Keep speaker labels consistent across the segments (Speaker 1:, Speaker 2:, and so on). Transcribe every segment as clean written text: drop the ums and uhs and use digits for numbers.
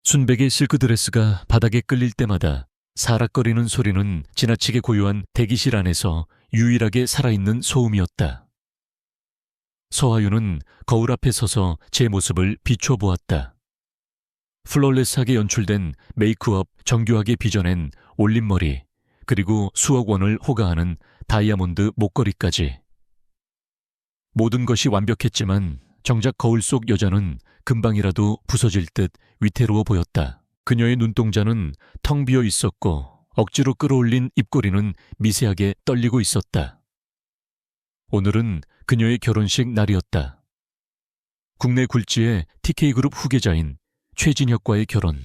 Speaker 1: 순백의 실크드레스가 바닥에 끌릴 때마다 사락거리는 소리는 지나치게 고요한 대기실 안에서 유일하게 살아있는 소음이었다. 서하윤은 거울 앞에 서서 제 모습을 비춰보았다. 플롤레스하게 연출된 메이크업 정교하게 빚어낸 올림머리, 그리고 수억 원을 호가하는 다이아몬드 목걸이까지. 모든 것이 완벽했지만 정작 거울 속 여자는 금방이라도 부서질 듯 위태로워 보였다. 그녀의 눈동자는 텅 비어 있었고 억지로 끌어올린 입꼬리는 미세하게 떨리고 있었다. 오늘은 그녀의 결혼식 날이었다. 국내 굴지의 TK그룹 후계자인 최진혁과의 결혼.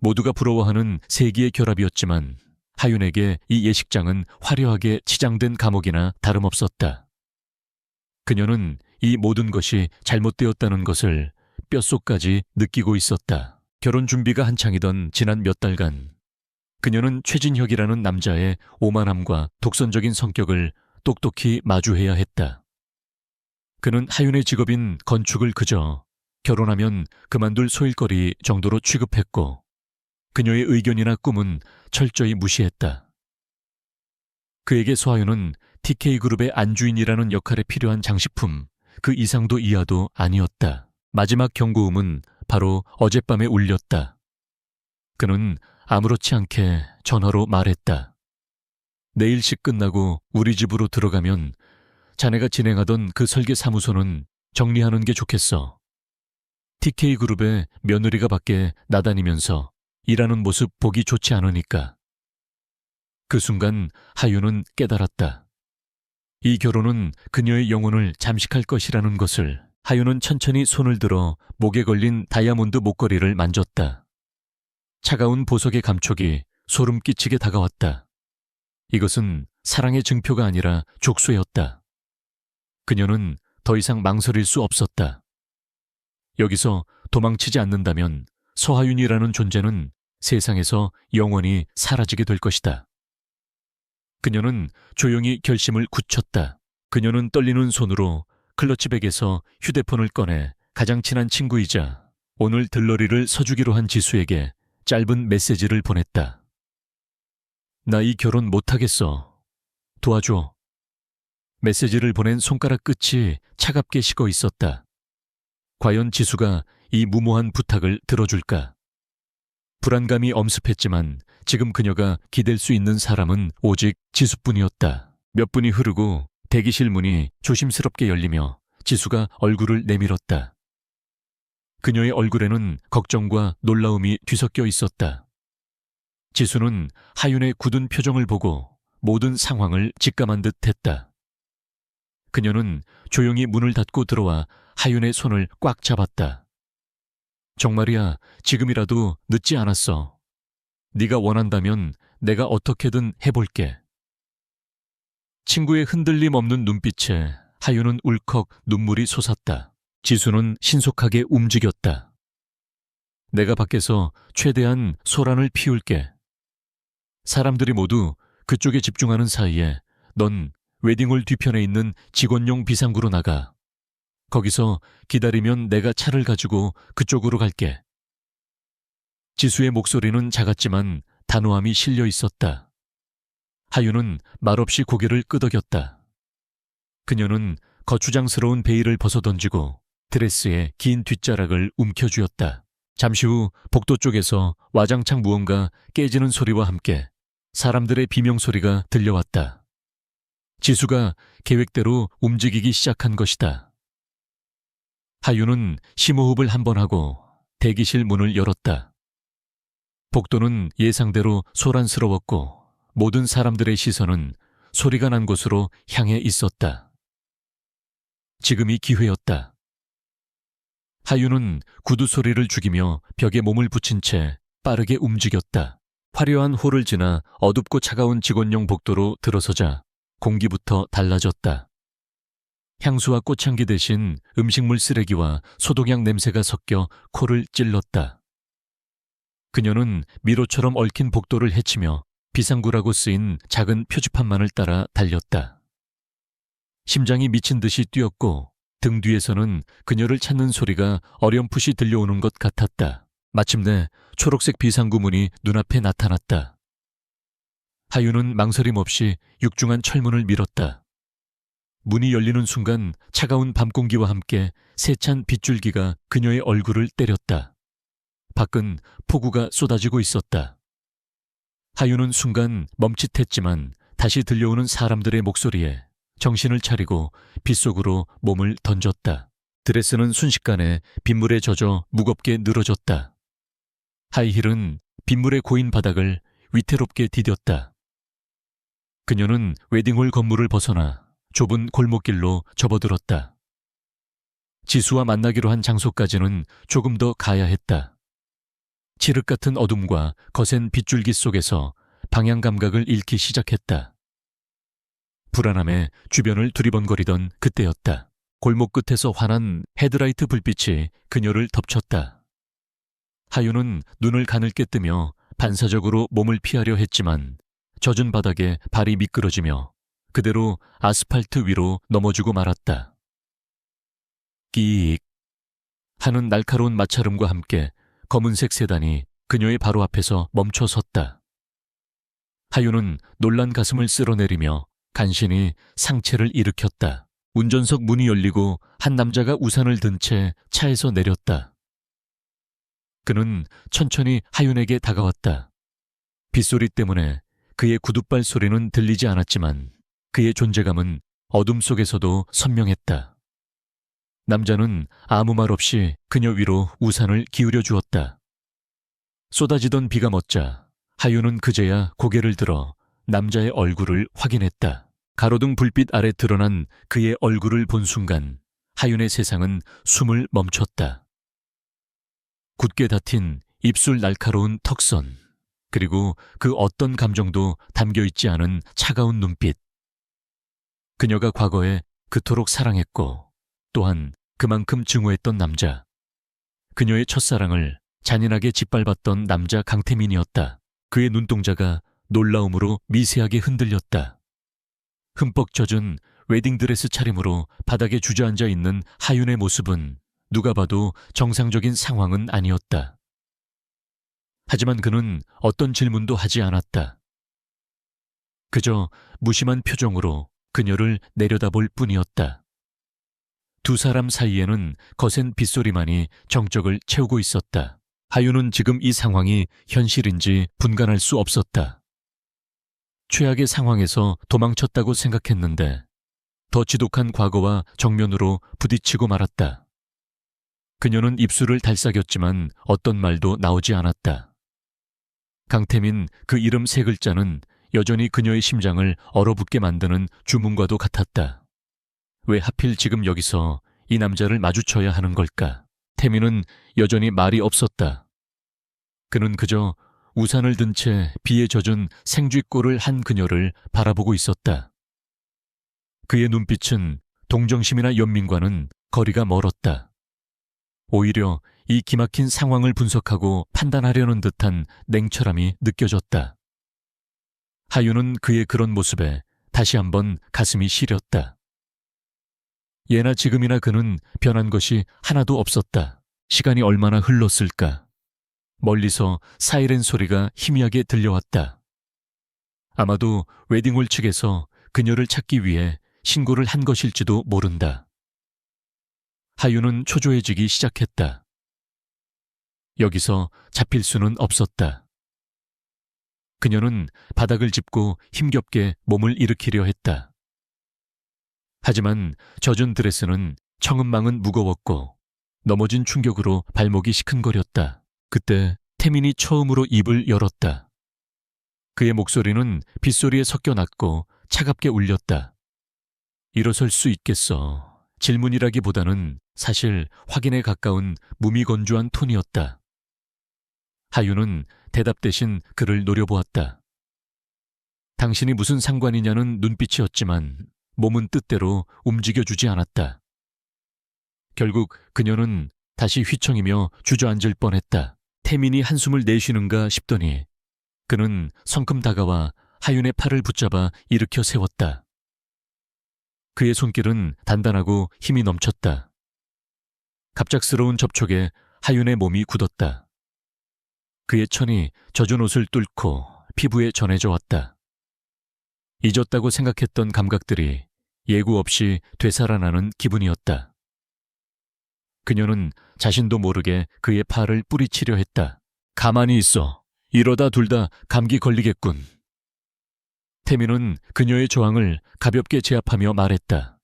Speaker 1: 모두가 부러워하는 세기의 결합이었지만 하윤에게 이 예식장은 화려하게 치장된 감옥이나 다름없었다. 그녀는 이 모든 것이 잘못되었다는 것을 뼛속까지 느끼고 있었다. 결혼 준비가 한창이던 지난 몇 달간 그녀는 최진혁이라는 남자의 오만함과 독선적인 성격을 똑똑히 마주해야 했다. 그는 하윤의 직업인 건축을 그저 결혼하면 그만둘 소일거리 정도로 취급했고 그녀의 의견이나 꿈은 철저히 무시했다. 그에게 서하윤은 TK그룹의 안주인이라는 역할에 필요한 장식품, 그 이상도 이하도 아니었다. 마지막 경고음은 바로 어젯밤에 울렸다. 그는 아무렇지 않게 전화로 말했다. 내일식 끝나고 우리 집으로 들어가면 자네가 진행하던 그 설계 사무소는 정리하는 게 좋겠어. TK그룹의 며느리가 밖에 나다니면서 일하는 모습 보기 좋지 않으니까. 그 순간 하윤은 깨달았다. 이 결혼은 그녀의 영혼을 잠식할 것이라는 것을. 하윤은 천천히 손을 들어 목에 걸린 다이아몬드 목걸이를 만졌다. 차가운 보석의 감촉이 소름 끼치게 다가왔다. 이것은 사랑의 증표가 아니라 족쇄였다. 그녀는 더 이상 망설일 수 없었다. 여기서 도망치지 않는다면 서하윤이라는 존재는 세상에서 영원히 사라지게 될 것이다. 그녀는 조용히 결심을 굳혔다. 그녀는 떨리는 손으로 클러치백에서 휴대폰을 꺼내 가장 친한 친구이자 오늘 들러리를 서주기로 한 지수에게 짧은 메시지를 보냈다. 나 이 결혼 못하겠어. 도와줘. 메시지를 보낸 손가락 끝이 차갑게 식어 있었다. 과연 지수가 이 무모한 부탁을 들어줄까? 불안감이 엄습했지만 지금 그녀가 기댈 수 있는 사람은 오직 지수뿐이었다. 몇 분이 흐르고 대기실 문이 조심스럽게 열리며 지수가 얼굴을 내밀었다. 그녀의 얼굴에는 걱정과 놀라움이 뒤섞여 있었다. 지수는 하윤의 굳은 표정을 보고 모든 상황을 직감한 듯 했다. 그녀는 조용히 문을 닫고 들어와 하윤의 손을 꽉 잡았다. 정말이야, 지금이라도 늦지 않았어. 네가 원한다면 내가 어떻게든 해볼게. 친구의 흔들림 없는 눈빛에 하윤은 울컥 눈물이 솟았다. 지수는 신속하게 움직였다. 내가 밖에서 최대한 소란을 피울게. 사람들이 모두 그쪽에 집중하는 사이에 넌 웨딩홀 뒤편에 있는 직원용 비상구로 나가. 거기서 기다리면 내가 차를 가지고 그쪽으로 갈게. 지수의 목소리는 작았지만 단호함이 실려 있었다. 하윤은 말없이 고개를 끄덕였다. 그녀는 거추장스러운 베일을 벗어던지고 드레스의 긴 뒷자락을 움켜쥐었다. 잠시 후 복도 쪽에서 와장창 무언가 깨지는 소리와 함께 사람들의 비명소리가 들려왔다. 지수가 계획대로 움직이기 시작한 것이다. 하윤은 심호흡을 한 번 하고 대기실 문을 열었다. 복도는 예상대로 소란스러웠고 모든 사람들의 시선은 소리가 난 곳으로 향해 있었다. 지금이 기회였다. 하윤은 구두 소리를 죽이며 벽에 몸을 붙인 채 빠르게 움직였다. 화려한 홀을 지나 어둡고 차가운 직원용 복도로 들어서자 공기부터 달라졌다. 향수와 꽃향기 대신 음식물 쓰레기와 소독약 냄새가 섞여 코를 찔렀다. 그녀는 미로처럼 얽힌 복도를 헤치며 비상구라고 쓰인 작은 표지판만을 따라 달렸다. 심장이 미친 듯이 뛰었고 등 뒤에서는 그녀를 찾는 소리가 어렴풋이 들려오는 것 같았다. 마침내 초록색 비상구문이 눈앞에 나타났다. 하윤은 망설임 없이 육중한 철문을 밀었다. 문이 열리는 순간 차가운 밤 공기와 함께 세찬 빗줄기가 그녀의 얼굴을 때렸다. 밖은 폭우가 쏟아지고 있었다. 하윤은 순간 멈칫했지만 다시 들려오는 사람들의 목소리에 정신을 차리고 빗속으로 몸을 던졌다. 드레스는 순식간에 빗물에 젖어 무겁게 늘어졌다. 하이힐은 빗물에 고인 바닥을 위태롭게 디뎠다. 그녀는 웨딩홀 건물을 벗어나 좁은 골목길로 접어들었다. 지수와 만나기로 한 장소까지는 조금 더 가야 했다. 칠흑 같은 어둠과 거센 빗줄기 속에서 방향 감각을 잃기 시작했다. 불안함에 주변을 두리번거리던 그때였다. 골목 끝에서 환한 헤드라이트 불빛이 그녀를 덮쳤다. 하윤은 눈을 가늘게 뜨며 반사적으로 몸을 피하려 했지만 젖은 바닥에 발이 미끄러지며 그대로 아스팔트 위로 넘어지고 말았다. 끼익 하는 날카로운 마찰음과 함께 검은색 세단이 그녀의 바로 앞에서 멈춰 섰다. 하윤은 놀란 가슴을 쓸어내리며 간신히 상체를 일으켰다. 운전석 문이 열리고 한 남자가 우산을 든 채 차에서 내렸다. 그는 천천히 하윤에게 다가왔다. 빗소리 때문에 그의 구둣발 소리는 들리지 않았지만 그의 존재감은 어둠 속에서도 선명했다. 남자는 아무 말 없이 그녀 위로 우산을 기울여 주었다. 쏟아지던 비가 멎자 하윤은 그제야 고개를 들어 남자의 얼굴을 확인했다. 가로등 불빛 아래 드러난 그의 얼굴을 본 순간 하윤의 세상은 숨을 멈췄다. 굳게 닫힌 입술 날카로운 턱선, 그리고 그 어떤 감정도 담겨있지 않은 차가운 눈빛. 그녀가 과거에 그토록 사랑했고 또한 그만큼 증오했던 남자. 그녀의 첫사랑을 잔인하게 짓밟았던 남자 강태민이었다. 그의 눈동자가 놀라움으로 미세하게 흔들렸다. 흠뻑 젖은 웨딩드레스 차림으로 바닥에 주저앉아 있는 하윤의 모습은 누가 봐도 정상적인 상황은 아니었다. 하지만 그는 어떤 질문도 하지 않았다. 그저 무심한 표정으로 그녀를 내려다볼 뿐이었다. 두 사람 사이에는 거센 빗소리만이 정적을 채우고 있었다. 하윤은 지금 이 상황이 현실인지 분간할 수 없었다. 최악의 상황에서 도망쳤다고 생각했는데 더 지독한 과거와 정면으로 부딪히고 말았다. 그녀는 입술을 달싹였지만 어떤 말도 나오지 않았다. 강태민, 그 이름 세 글자는 여전히 그녀의 심장을 얼어붙게 만드는 주문과도 같았다. 왜 하필 지금 여기서 이 남자를 마주쳐야 하는 걸까? 태민은 여전히 말이 없었다. 그는 그저 우산을 든 채 비에 젖은 생쥐꼴을 한 그녀를 바라보고 있었다. 그의 눈빛은 동정심이나 연민과는 거리가 멀었다. 오히려 이 기막힌 상황을 분석하고 판단하려는 듯한 냉철함이 느껴졌다. 하윤은 그의 그런 모습에 다시 한번 가슴이 시렸다. 예나 지금이나 그는 변한 것이 하나도 없었다. 시간이 얼마나 흘렀을까? 멀리서 사이렌 소리가 희미하게 들려왔다. 아마도 웨딩홀 측에서 그녀를 찾기 위해 신고를 한 것일지도 모른다. 하윤은 초조해지기 시작했다. 여기서 잡힐 수는 없었다. 그녀는 바닥을 짚고 힘겹게 몸을 일으키려 했다. 하지만 젖은 드레스는 청음망은 무거웠고 넘어진 충격으로 발목이 시큰거렸다. 그때 태민이 처음으로 입을 열었다. 그의 목소리는 빗소리에 섞여 났고 차갑게 울렸다. 일어설 수 있겠어. 질문이라기보다는 사실 확인에 가까운 무미건조한 톤이었다. 하윤은 대답 대신 그를 노려보았다. 당신이 무슨 상관이냐는 눈빛이었지만 몸은 뜻대로 움직여주지 않았다. 결국 그녀는 다시 휘청이며 주저앉을 뻔했다. 태민이 한숨을 내쉬는가 싶더니 그는 성큼 다가와 하윤의 팔을 붙잡아 일으켜 세웠다. 그의 손길은 단단하고 힘이 넘쳤다. 갑작스러운 접촉에 하윤의 몸이 굳었다. 그의 천이 젖은 옷을 뚫고 피부에 전해져 왔다. 잊었다고 생각했던 감각들이 예고 없이 되살아나는 기분이었다. 그녀는 자신도 모르게 그의 팔을 뿌리치려 했다. 가만히 있어. 이러다 둘 다 감기 걸리겠군. 태민은 그녀의 저항을 가볍게 제압하며 말했다.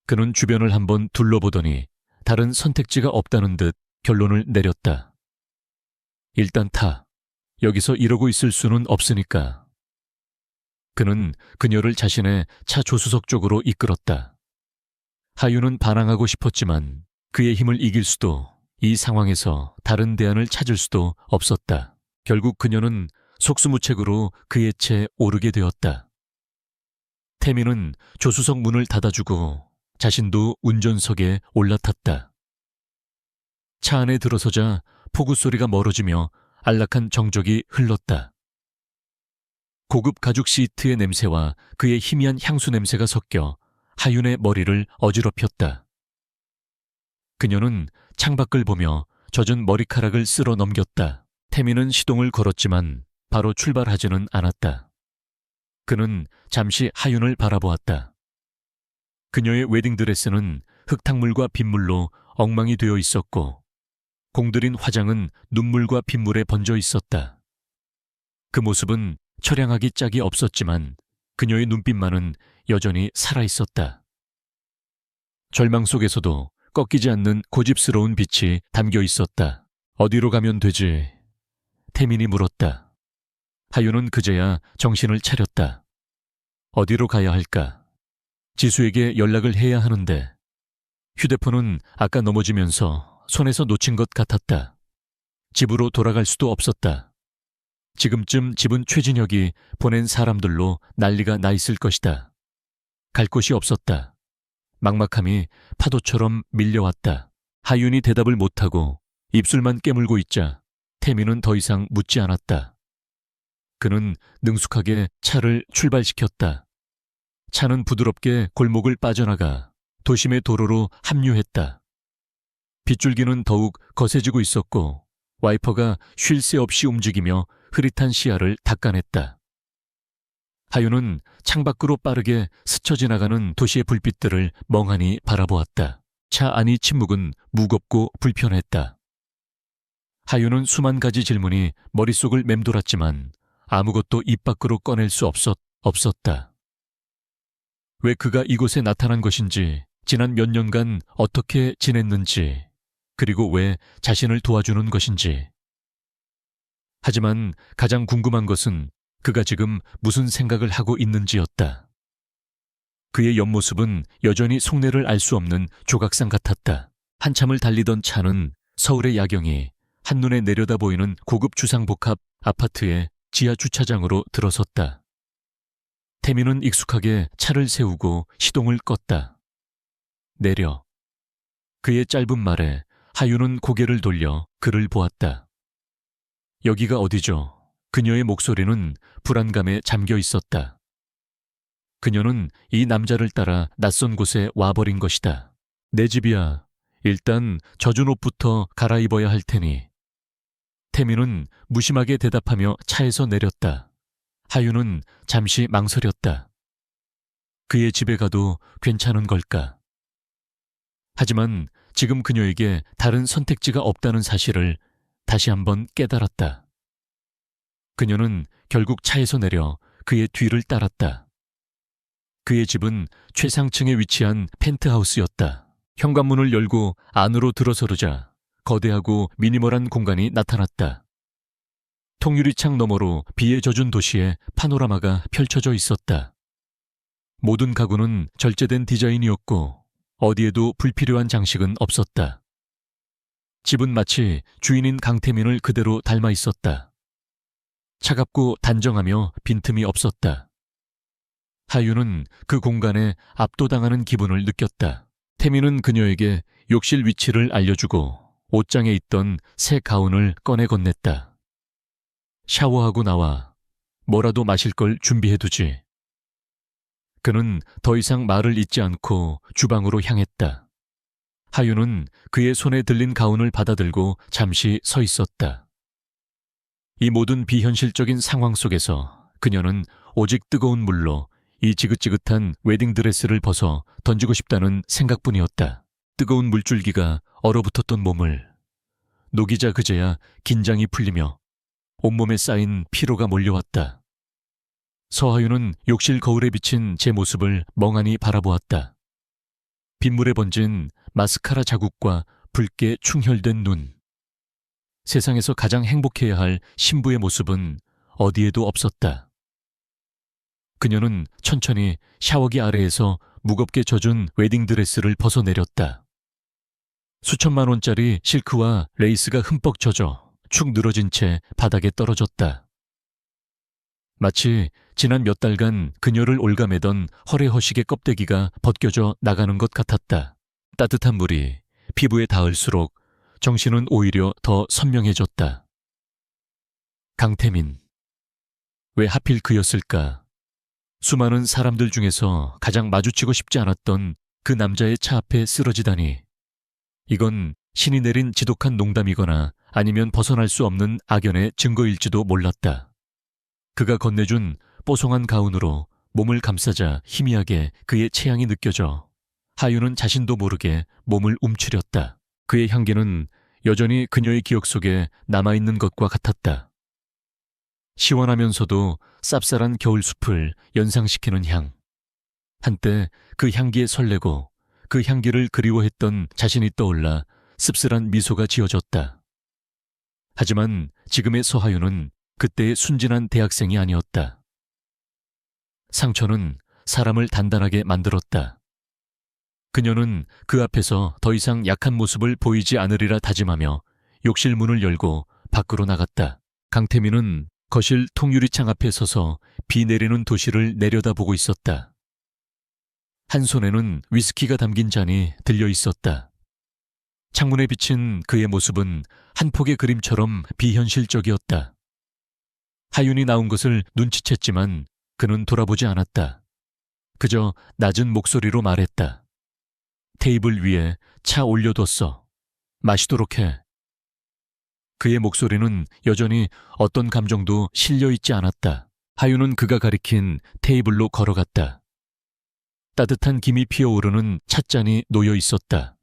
Speaker 1: 그는 주변을 한번 둘러보더니 다른 선택지가 없다는 듯 결론을 내렸다. 일단 타. 여기서 이러고 있을 수는 없으니까. 그는 그녀를 자신의 차 조수석 쪽으로 이끌었다. 하유는 반항하고 싶었지만 그의 힘을 이길 수도 이 상황에서 다른 대안을 찾을 수도 없었다. 결국 그녀는 속수무책으로 그의 채 오르게 되었다. 태민은 조수석 문을 닫아주고 자신도 운전석에 올라탔다. 차 안에 들어서자 폭우 소리가 멀어지며 안락한 정적이 흘렀다. 고급 가죽 시트의 냄새와 그의 희미한 향수 냄새가 섞여 하윤의 머리를 어지럽혔다. 그녀는 창밖을 보며 젖은 머리카락을 쓸어 넘겼다. 태민은 시동을 걸었지만 바로 출발하지는 않았다. 그는 잠시 하윤을 바라보았다. 그녀의 웨딩드레스는 흙탕물과 빗물로 엉망이 되어 있었고 공들인 화장은 눈물과 빗물에 번져 있었다. 그 모습은 처량하기 짝이 없었지만 그녀의 눈빛만은 여전히 살아있었다. 절망 속에서도 꺾이지 않는 고집스러운 빛이 담겨 있었다. 어디로 가면 되지? 태민이 물었다. 하윤은 그제야 정신을 차렸다. 어디로 가야 할까? 지수에게 연락을 해야 하는데 휴대폰은 아까 넘어지면서 손에서 놓친 것 같았다. 집으로 돌아갈 수도 없었다. 지금쯤 집은 최진혁이 보낸 사람들로 난리가 나 있을 것이다. 갈 곳이 없었다. 막막함이 파도처럼 밀려왔다. 하윤이 대답을 못하고 입술만 깨물고 있자 태민은 더 이상 묻지 않았다. 그는 능숙하게 차를 출발시켰다. 차는 부드럽게 골목을 빠져나가 도심의 도로로 합류했다. 빗줄기는 더욱 거세지고 있었고 와이퍼가 쉴 새 없이 움직이며 흐릿한 시야를 닦아냈다. 하윤은 창밖으로 빠르게 스쳐 지나가는 도시의 불빛들을 멍하니 바라보았다. 차 안의 침묵은 무겁고 불편했다. 하윤은 수만 가지 질문이 머릿속을 맴돌았지만 아무것도 입 밖으로 꺼낼 수 없었다. 왜 그가 이곳에 나타난 것인지, 지난 몇 년간 어떻게 지냈는지, 그리고 왜 자신을 도와주는 것인지. 하지만 가장 궁금한 것은 그가 지금 무슨 생각을 하고 있는지였다. 그의 옆모습은 여전히 속내를 알 수 없는 조각상 같았다. 한참을 달리던 차는 서울의 야경이 한눈에 내려다 보이는 고급 주상복합 아파트의 지하 주차장으로 들어섰다. 태민은 익숙하게 차를 세우고 시동을 껐다. 내려. 그의 짧은 말에 하윤은 고개를 돌려 그를 보았다. 여기가 어디죠? 그녀의 목소리는 불안감에 잠겨 있었다. 그녀는 이 남자를 따라 낯선 곳에 와버린 것이다. 내 집이야. 일단 젖은 옷부터 갈아입어야 할 테니. 태민은 무심하게 대답하며 차에서 내렸다. 하윤은 잠시 망설였다. 그의 집에 가도 괜찮은 걸까? 하지만 지금 그녀에게 다른 선택지가 없다는 사실을 다시 한번 깨달았다. 그녀는 결국 차에서 내려 그의 뒤를 따랐다. 그의 집은 최상층에 위치한 펜트하우스였다. 현관문을 열고 안으로 들어서르자 거대하고 미니멀한 공간이 나타났다. 통유리창 너머로 비에 젖은 도시의 파노라마가 펼쳐져 있었다. 모든 가구는 절제된 디자인이었고 어디에도 불필요한 장식은 없었다. 집은 마치 주인인 강태민을 그대로 닮아 있었다. 차갑고 단정하며 빈틈이 없었다. 하윤은 그 공간에 압도당하는 기분을 느꼈다. 태민은 그녀에게 욕실 위치를 알려주고 옷장에 있던 새 가운을 꺼내 건넸다. 샤워하고 나와. 뭐라도 마실 걸 준비해두지. 그는 더 이상 말을 잇지 않고 주방으로 향했다. 하윤은 그의 손에 들린 가운을 받아들고 잠시 서 있었다. 이 모든 비현실적인 상황 속에서 그녀는 오직 뜨거운 물로 이 지긋지긋한 웨딩드레스를 벗어 던지고 싶다는 생각뿐이었다. 뜨거운 물줄기가 얼어붙었던 몸을 녹이자 그제야 긴장이 풀리며 온몸에 쌓인 피로가 몰려왔다. 서하윤은 욕실 거울에 비친 제 모습을 멍하니 바라보았다. 빗물에 번진 마스카라 자국과 붉게 충혈된 눈. 세상에서 가장 행복해야 할 신부의 모습은 어디에도 없었다. 그녀는 천천히 샤워기 아래에서 무겁게 젖은 웨딩드레스를 벗어내렸다. 수천만 원짜리 실크와 레이스가 흠뻑 젖어 축 늘어진 채 바닥에 떨어졌다. 마치 지난 몇 달간 그녀를 올가매던 허례허식의 껍데기가 벗겨져 나가는 것 같았다. 따뜻한 물이 피부에 닿을수록 정신은 오히려 더 선명해졌다. 강태민. 왜 하필 그였을까? 수많은 사람들 중에서 가장 마주치고 싶지 않았던 그 남자의 차 앞에 쓰러지다니. 이건 신이 내린 지독한 농담이거나 아니면 벗어날 수 없는 악연의 증거일지도 몰랐다. 그가 건네준 뽀송한 가운으로 몸을 감싸자 희미하게 그의 체향이 느껴져 하윤은 자신도 모르게 몸을 움츠렸다. 그의 향기는 여전히 그녀의 기억 속에 남아있는 것과 같았다. 시원하면서도 쌉쌀한 겨울숲을 연상시키는 향. 한때 그 향기에 설레고 그 향기를 그리워했던 자신이 떠올라 씁쓸한 미소가 지어졌다. 하지만 지금의 서하윤은 그때의 순진한 대학생이 아니었다. 상처는 사람을 단단하게 만들었다. 그녀는 그 앞에서 더 이상 약한 모습을 보이지 않으리라 다짐하며 욕실 문을 열고 밖으로 나갔다. 강태민은 거실 통유리창 앞에 서서 비 내리는 도시를 내려다보고 있었다. 한 손에는 위스키가 담긴 잔이 들려 있었다. 창문에 비친 그의 모습은 한 폭의 그림처럼 비현실적이었다. 하윤이 나온 것을 눈치챘지만 그는 돌아보지 않았다. 그저 낮은 목소리로 말했다. 테이블 위에 차 올려뒀어. 마시도록 해. 그의 목소리는 여전히 어떤 감정도 실려있지 않았다. 하윤은 그가 가리킨 테이블로 걸어갔다. 따뜻한 김이 피어오르는 찻잔이 놓여 있었다.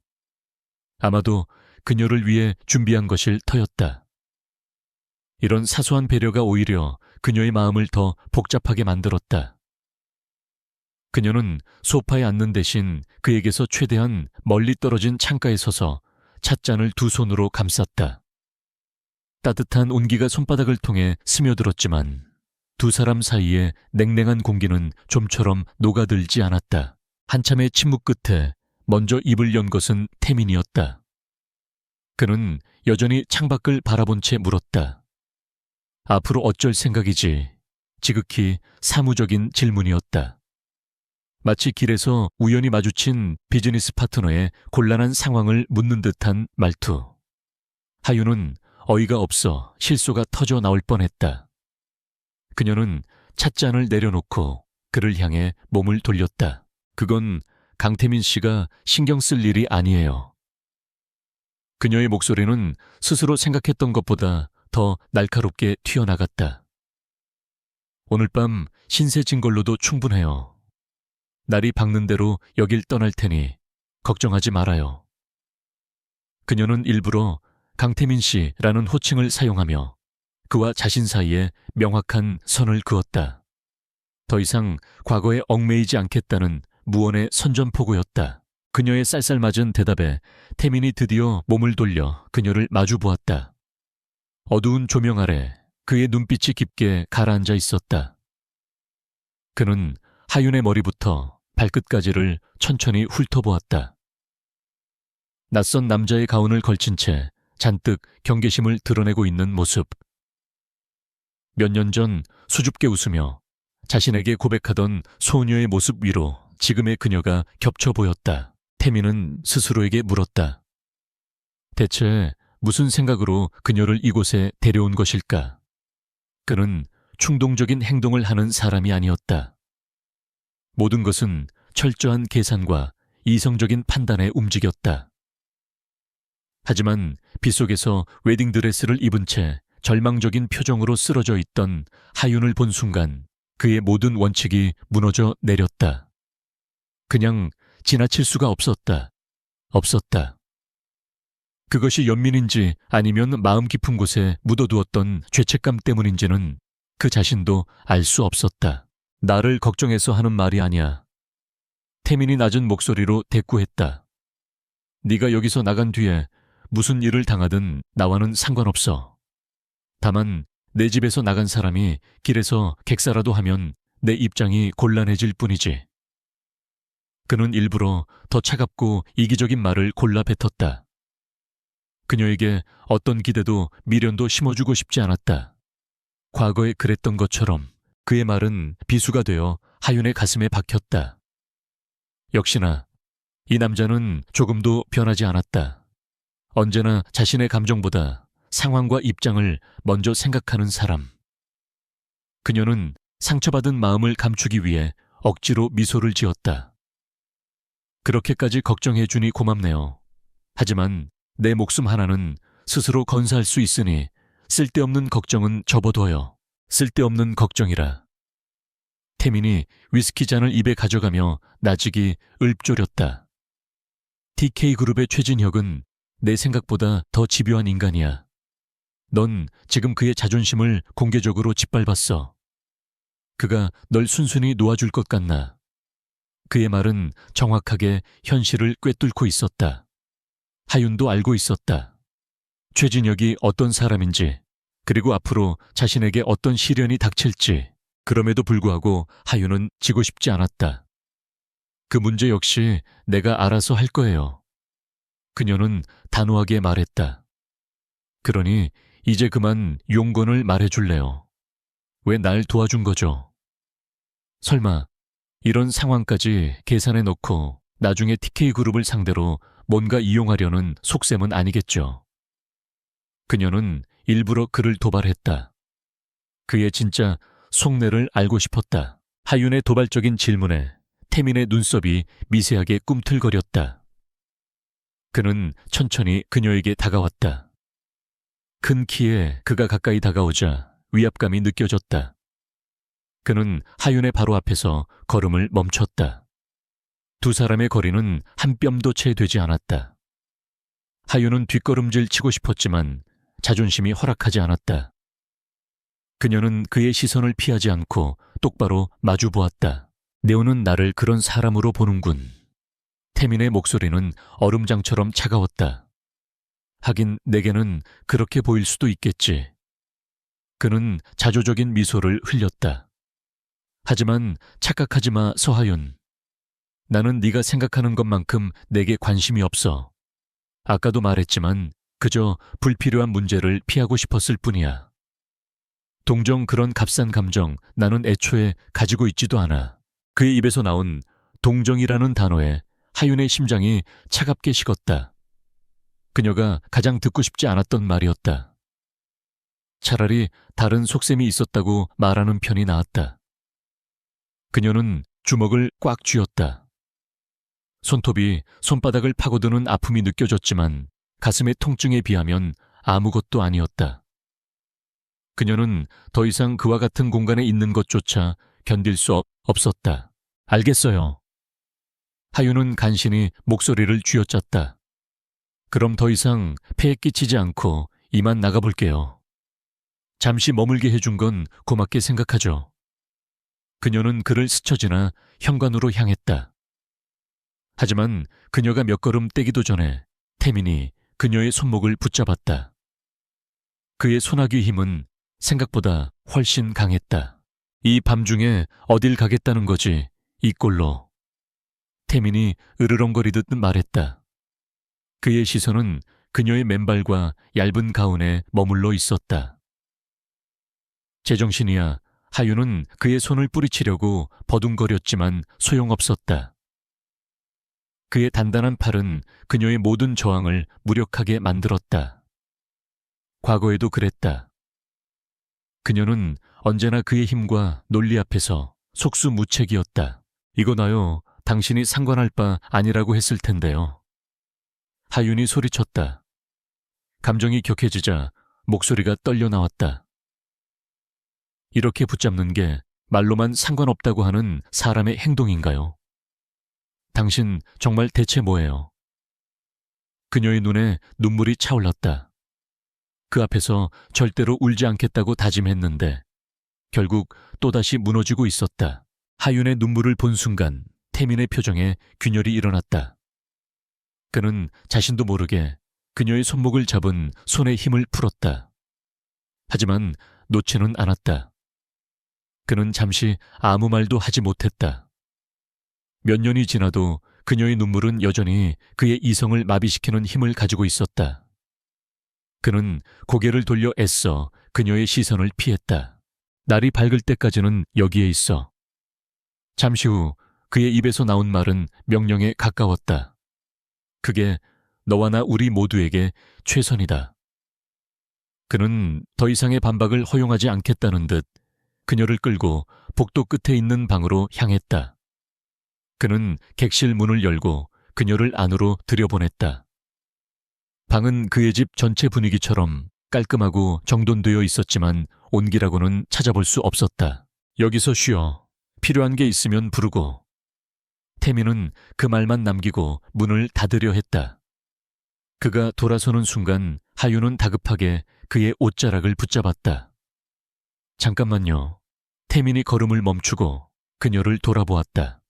Speaker 1: 아마도 그녀를 위해 준비한 것일 터였다. 이런 사소한 배려가 오히려 그녀의 마음을 더 복잡하게 만들었다. 그녀는 소파에 앉는 대신 그에게서 최대한 멀리 떨어진 창가에 서서 찻잔을 두 손으로 감쌌다. 따뜻한 온기가 손바닥을 통해 스며들었지만 두 사람 사이에 냉랭한 공기는 좀처럼 녹아들지 않았다. 한참의 침묵 끝에 먼저 입을 연 것은 태민이었다. 그는 여전히 창밖을 바라본 채 물었다. 앞으로 어쩔 생각이지? 지극히 사무적인 질문이었다. 마치 길에서 우연히 마주친 비즈니스 파트너의 곤란한 상황을 묻는 듯한 말투. 하윤은 어이가 없어 실소가 터져 나올 뻔했다. 그녀는 찻잔을 내려놓고 그를 향해 몸을 돌렸다. 그건 강태민 씨가 신경 쓸 일이 아니에요. 그녀의 목소리는 스스로 생각했던 것보다 더 날카롭게 튀어나갔다. 오늘 밤 신세 진 걸로도 충분해요. 날이 밝는 대로 여길 떠날 테니 걱정하지 말아요. 그녀는 일부러 강태민 씨라는 호칭을 사용하며 그와 자신 사이에 명확한 선을 그었다. 더 이상 과거에 얽매이지 않겠다는 무언의 선전포고였다. 그녀의 쌀쌀맞은 대답에 태민이 드디어 몸을 돌려 그녀를 마주 보았다. 어두운 조명 아래 그의 눈빛이 깊게 가라앉아 있었다. 그는 하윤의 머리부터 발끝까지를 천천히 훑어보았다. 낯선 남자의 가운을 걸친 채 잔뜩 경계심을 드러내고 있는 모습. 몇 년 전 수줍게 웃으며 자신에게 고백하던 소녀의 모습 위로 지금의 그녀가 겹쳐 보였다. 태민은 스스로에게 물었다. 대체 무슨 생각으로 그녀를 이곳에 데려온 것일까? 그는 충동적인 행동을 하는 사람이 아니었다. 모든 것은 철저한 계산과 이성적인 판단에 움직였다. 하지만 빗속에서 웨딩드레스를 입은 채 절망적인 표정으로 쓰러져 있던 하윤을 본 순간 그의 모든 원칙이 무너져 내렸다. 그냥 지나칠 수가 없었다. 없었다. 그것이 연민인지 아니면 마음 깊은 곳에 묻어두었던 죄책감 때문인지는 그 자신도 알 수 없었다. 나를 걱정해서 하는 말이 아니야. 태민이 낮은 목소리로 대꾸했다. 네가 여기서 나간 뒤에 무슨 일을 당하든 나와는 상관없어. 다만 내 집에서 나간 사람이 길에서 객사라도 하면 내 입장이 곤란해질 뿐이지. 그는 일부러 더 차갑고 이기적인 말을 골라 뱉었다. 그녀에게 어떤 기대도 미련도 심어주고 싶지 않았다. 과거에 그랬던 것처럼 그의 말은 비수가 되어 하윤의 가슴에 박혔다. 역시나 이 남자는 조금도 변하지 않았다. 언제나 자신의 감정보다 상황과 입장을 먼저 생각하는 사람. 그녀는 상처받은 마음을 감추기 위해 억지로 미소를 지었다. 그렇게까지 걱정해 주니 고맙네요. 하지만 내 목숨 하나는 스스로 건사할 수 있으니 쓸데없는 걱정은 접어둬요. 쓸데없는 걱정이라. 태민이 위스키 잔을 입에 가져가며 나직이 읊조렸다. TK그룹의 최진혁은 내 생각보다 더 집요한 인간이야. 넌 지금 그의 자존심을 공개적으로 짓밟았어. 그가 널 순순히 놓아줄 것 같나? 그의 말은 정확하게 현실을 꿰뚫고 있었다. 하윤도 알고 있었다. 최진혁이 어떤 사람인지, 그리고 앞으로 자신에게 어떤 시련이 닥칠지. 그럼에도 불구하고 하윤은 지고 싶지 않았다. 그 문제 역시 내가 알아서 할 거예요. 그녀는 단호하게 말했다. 그러니 이제 그만 용건을 말해줄래요. 왜 날 도와준 거죠? 설마 이런 상황까지 계산해 놓고 나중에 TK그룹을 상대로 뭔가 이용하려는 속셈은 아니겠죠. 그녀는 일부러 그를 도발했다. 그의 진짜 속내를 알고 싶었다. 하윤의 도발적인 질문에 태민의 눈썹이 미세하게 꿈틀거렸다. 그는 천천히 그녀에게 다가왔다. 큰 키에 그가 가까이 다가오자 위압감이 느껴졌다. 그는 하윤의 바로 앞에서 걸음을 멈췄다. 두 사람의 거리는 한 뼘도 채 되지 않았다. 하윤은 뒷걸음질 치고 싶었지만 자존심이 허락하지 않았다. 그녀는 그의 시선을 피하지 않고 똑바로 마주 보았다. 네오는 나를 그런 사람으로 보는군. 태민의 목소리는 얼음장처럼 차가웠다. 하긴 내게는 그렇게 보일 수도 있겠지. 그는 자조적인 미소를 흘렸다. 하지만 착각하지 마, 서하윤. 나는 네가 생각하는 것만큼 내게 관심이 없어. 아까도 말했지만 그저 불필요한 문제를 피하고 싶었을 뿐이야. 동정 그런 값싼 감정 나는 애초에 가지고 있지도 않아. 그의 입에서 나온 동정이라는 단어에 하윤의 심장이 차갑게 식었다. 그녀가 가장 듣고 싶지 않았던 말이었다. 차라리 다른 속셈이 있었다고 말하는 편이 나았다. 그녀는 주먹을 꽉 쥐었다. 손톱이 손바닥을 파고드는 아픔이 느껴졌지만 가슴의 통증에 비하면 아무것도 아니었다. 그녀는 더 이상 그와 같은 공간에 있는 것조차 견딜 수 없었다. 알겠어요. 하윤은 간신히 목소리를 쥐어짰다. 그럼 더 이상 폐에 끼치지 않고 이만 나가볼게요. 잠시 머물게 해준 건 고맙게 생각하죠. 그녀는 그를 스쳐 지나 현관으로 향했다. 하지만 그녀가 몇 걸음 떼기도 전에 태민이 그녀의 손목을 붙잡았다. 그의 소나귀 힘은 생각보다 훨씬 강했다. 이 밤중에 어딜 가겠다는 거지, 이 꼴로. 태민이 으르렁거리듯 말했다. 그의 시선은 그녀의 맨발과 얇은 가운에 머물러 있었다. 제정신이야. 하윤은 그의 손을 뿌리치려고 버둥거렸지만 소용없었다. 그의 단단한 팔은 그녀의 모든 저항을 무력하게 만들었다. 과거에도 그랬다. 그녀는 언제나 그의 힘과 논리 앞에서 속수무책이었다. 이거 나요. 당신이 상관할 바 아니라고 했을 텐데요. 하윤이 소리쳤다. 감정이 격해지자 목소리가 떨려 나왔다. 이렇게 붙잡는 게 말로만 상관없다고 하는 사람의 행동인가요? 당신 정말 대체 뭐예요? 그녀의 눈에 눈물이 차올랐다. 그 앞에서 절대로 울지 않겠다고 다짐했는데 결국 또다시 무너지고 있었다. 하윤의 눈물을 본 순간 태민의 표정에 균열이 일어났다. 그는 자신도 모르게 그녀의 손목을 잡은 손의 힘을 풀었다. 하지만 놓지는 않았다. 그는 잠시 아무 말도 하지 못했다. 몇 년이 지나도 그녀의 눈물은 여전히 그의 이성을 마비시키는 힘을 가지고 있었다. 그는 고개를 돌려 애써 그녀의 시선을 피했다. 날이 밝을 때까지는 여기에 있어. 잠시 후 그의 입에서 나온 말은 명령에 가까웠다. 그게 너와 나 우리 모두에게 최선이다. 그는 더 이상의 반박을 허용하지 않겠다는 듯 그녀를 끌고 복도 끝에 있는 방으로 향했다. 그는 객실 문을 열고 그녀를 안으로 들여보냈다. 방은 그의 집 전체 분위기처럼 깔끔하고 정돈되어 있었지만 온기라고는 찾아볼 수 없었다. 여기서 쉬어. 필요한 게 있으면 부르고. 태민은 그 말만 남기고 문을 닫으려 했다. 그가 돌아서는 순간 하윤은 다급하게 그의 옷자락을 붙잡았다. 잠깐만요. 태민이 걸음을 멈추고 그녀를 돌아보았다.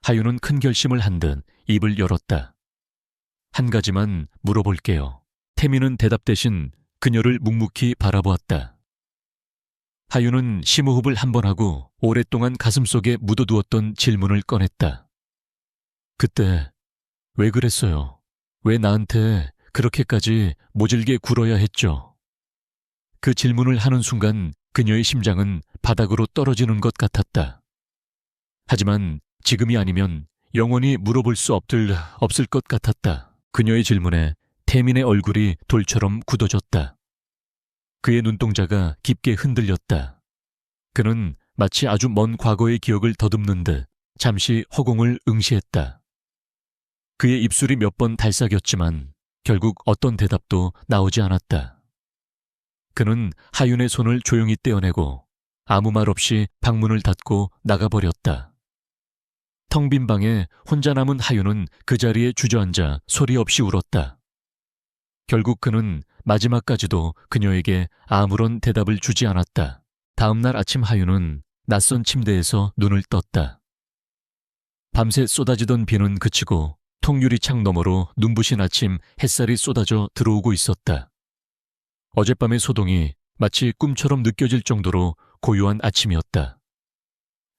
Speaker 1: 하윤은 큰 결심을 한 듯 입을 열었다. 한 가지만 물어볼게요. 태민은 대답 대신 그녀를 묵묵히 바라보았다. 하윤은 심호흡을 한 번 하고 오랫동안 가슴속에 묻어두었던 질문을 꺼냈다. 그때 왜 그랬어요? 왜 나한테 그렇게까지 모질게 굴어야 했죠? 그 질문을 하는 순간 그녀의 심장은 바닥으로 떨어지는 것 같았다. 하지만 지금이 아니면 영원히 물어볼 수 없을 것 같았다. 그녀의 질문에 태민의 얼굴이 돌처럼 굳어졌다. 그의 눈동자가 깊게 흔들렸다. 그는 마치 아주 먼 과거의 기억을 더듬는 듯 잠시 허공을 응시했다. 그의 입술이 몇 번 달싹였지만 결국 어떤 대답도 나오지 않았다. 그는 하윤의 손을 조용히 떼어내고 아무 말 없이 방문을 닫고 나가버렸다. 텅 빈 방에 혼자 남은 하윤은 그 자리에 주저앉아 소리 없이 울었다. 결국 그는 마지막까지도 그녀에게 아무런 대답을 주지 않았다. 다음 날 아침 하윤은 낯선 침대에서 눈을 떴다. 밤새 쏟아지던 비는 그치고 통유리창 너머로 눈부신 아침 햇살이 쏟아져 들어오고 있었다. 어젯밤의 소동이 마치 꿈처럼 느껴질 정도로 고요한 아침이었다.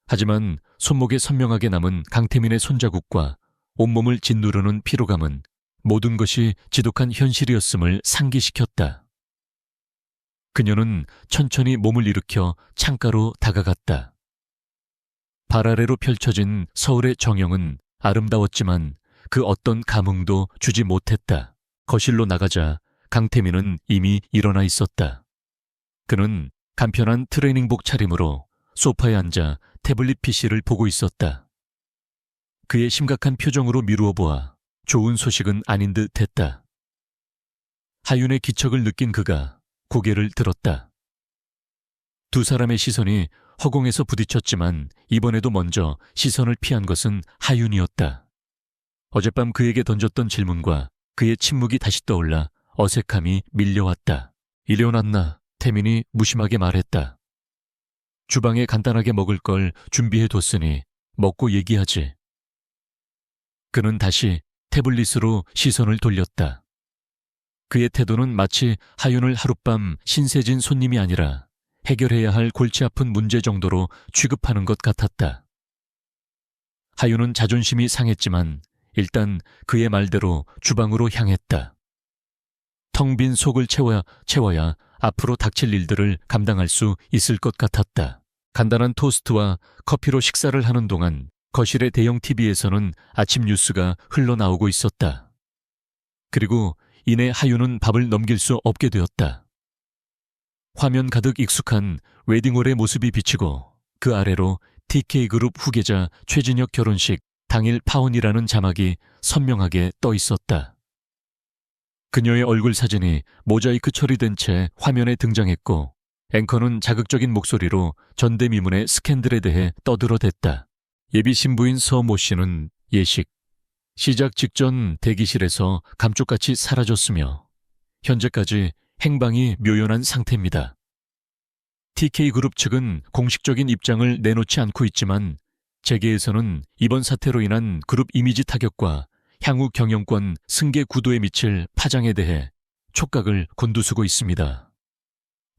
Speaker 1: 하지만 손목에 선명하게 남은 강태민의 손자국과 온몸을 짓누르는 피로감은 모든 것이 지독한 현실이었음을 상기시켰다. 그녀는 천천히 몸을 일으켜 창가로 다가갔다. 발 아래로 펼쳐진 서울의 정형은 아름다웠지만 그 어떤 감흥도 주지 못했다. 거실로 나가자 강태민은 이미 일어나 있었다. 그는 간편한 트레이닝복 차림으로 소파에 앉아 태블릿 PC를 보고 있었다. 그의 심각한 표정으로 미루어 보아 좋은 소식은 아닌 듯 했다. 하윤의 기척을 느낀 그가 고개를 들었다. 두 사람의 시선이 허공에서 부딪혔지만 이번에도 먼저 시선을 피한 것은 하윤이었다. 어젯밤 그에게 던졌던 질문과 그의 침묵이 다시 떠올라 어색함이 밀려왔다. 일어났나? 태민이 무심하게 말했다. 주방에 간단하게 먹을 걸 준비해뒀으니 먹고 얘기하지. 그는 다시 태블릿으로 시선을 돌렸다. 그의 태도는 마치 하윤을 하룻밤 신세진 손님이 아니라 해결해야 할 골치 아픈 문제 정도로 취급하는 것 같았다. 하윤은 자존심이 상했지만 일단 그의 말대로 주방으로 향했다. 텅 빈 속을 채워야 앞으로 닥칠 일들을 감당할 수 있을 것 같았다. 간단한 토스트와 커피로 식사를 하는 동안 거실의 대형 TV에서는 아침 뉴스가 흘러나오고 있었다. 그리고 이내 하윤은 밥을 넘길 수 없게 되었다. 화면 가득 익숙한 웨딩홀의 모습이 비치고 그 아래로 TK그룹 후계자 최진혁 결혼식 당일 파혼이라는 자막이 선명하게 떠 있었다. 그녀의 얼굴 사진이 모자이크 처리된 채 화면에 등장했고 앵커는 자극적인 목소리로 전대미문의 스캔들에 대해 떠들어댔다. 예비 신부인 서 모 씨는 예식 시작 직전 대기실에서 감쪽같이 사라졌으며 현재까지 행방이 묘연한 상태입니다. TK그룹 측은 공식적인 입장을 내놓지 않고 있지만 재계에서는 이번 사태로 인한 그룹 이미지 타격과 향후 경영권 승계 구도에 미칠 파장에 대해 촉각을 곤두쓰고 있습니다.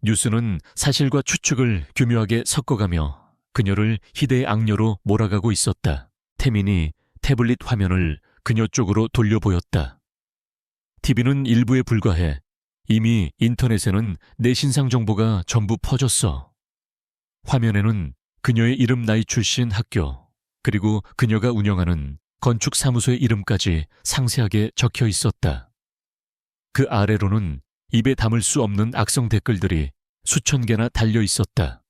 Speaker 1: 뉴스는 사실과 추측을 교묘하게 섞어가며 그녀를 희대의 악녀로 몰아가고 있었다. 태민이 태블릿 화면을 그녀 쪽으로 돌려보였다. TV는 일부에 불과해 이미 인터넷에는 내 신상 정보가 전부 퍼졌어. 화면에는 그녀의 이름, 나이, 출신, 학교, 그리고 그녀가 운영하는 건축사무소의 이름까지 상세하게 적혀 있었다. 그 아래로는 입에 담을 수 없는 악성 댓글들이 수천 개나 달려 있었다.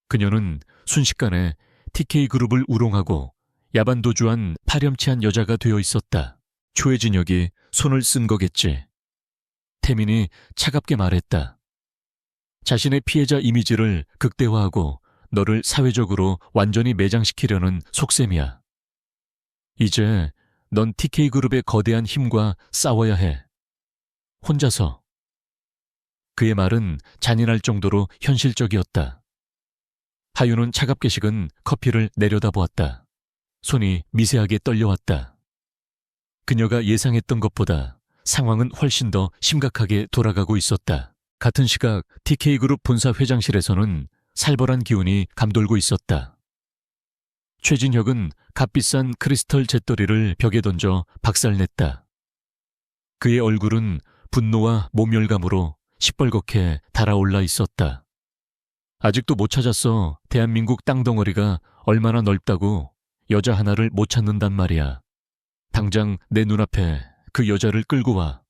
Speaker 1: 그녀는 순식간에 TK그룹을 우롱하고 야반도주한 파렴치한 여자가 되어 있었다. 초혜진혁이 손을 쓴 거겠지. 태민이 차갑게 말했다. 자신의 피해자 이미지를 극대화하고 너를 사회적으로 완전히 매장시키려는 속셈이야. 이제 넌 TK그룹의 거대한 힘과 싸워야 해. 혼자서. 그의 말은 잔인할 정도로 현실적이었다. 하윤은 차갑게 식은 커피를 내려다보았다. 손이 미세하게 떨려왔다. 그녀가 예상했던 것보다 상황은 훨씬 더 심각하게 돌아가고 있었다. 같은 시각 TK그룹 본사 회장실에서는 살벌한 기운이 감돌고 있었다. 최진혁은 값비싼 크리스털 잿더리를 벽에 던져 박살냈다. 그의 얼굴은 분노와 모멸감으로 시뻘겋게 달아올라 있었다. 아직도 못 찾았어. 대한민국 땅덩어리가 얼마나 넓다고 여자 하나를 못 찾는단 말이야. 당장 내 눈앞에 그 여자를 끌고 와.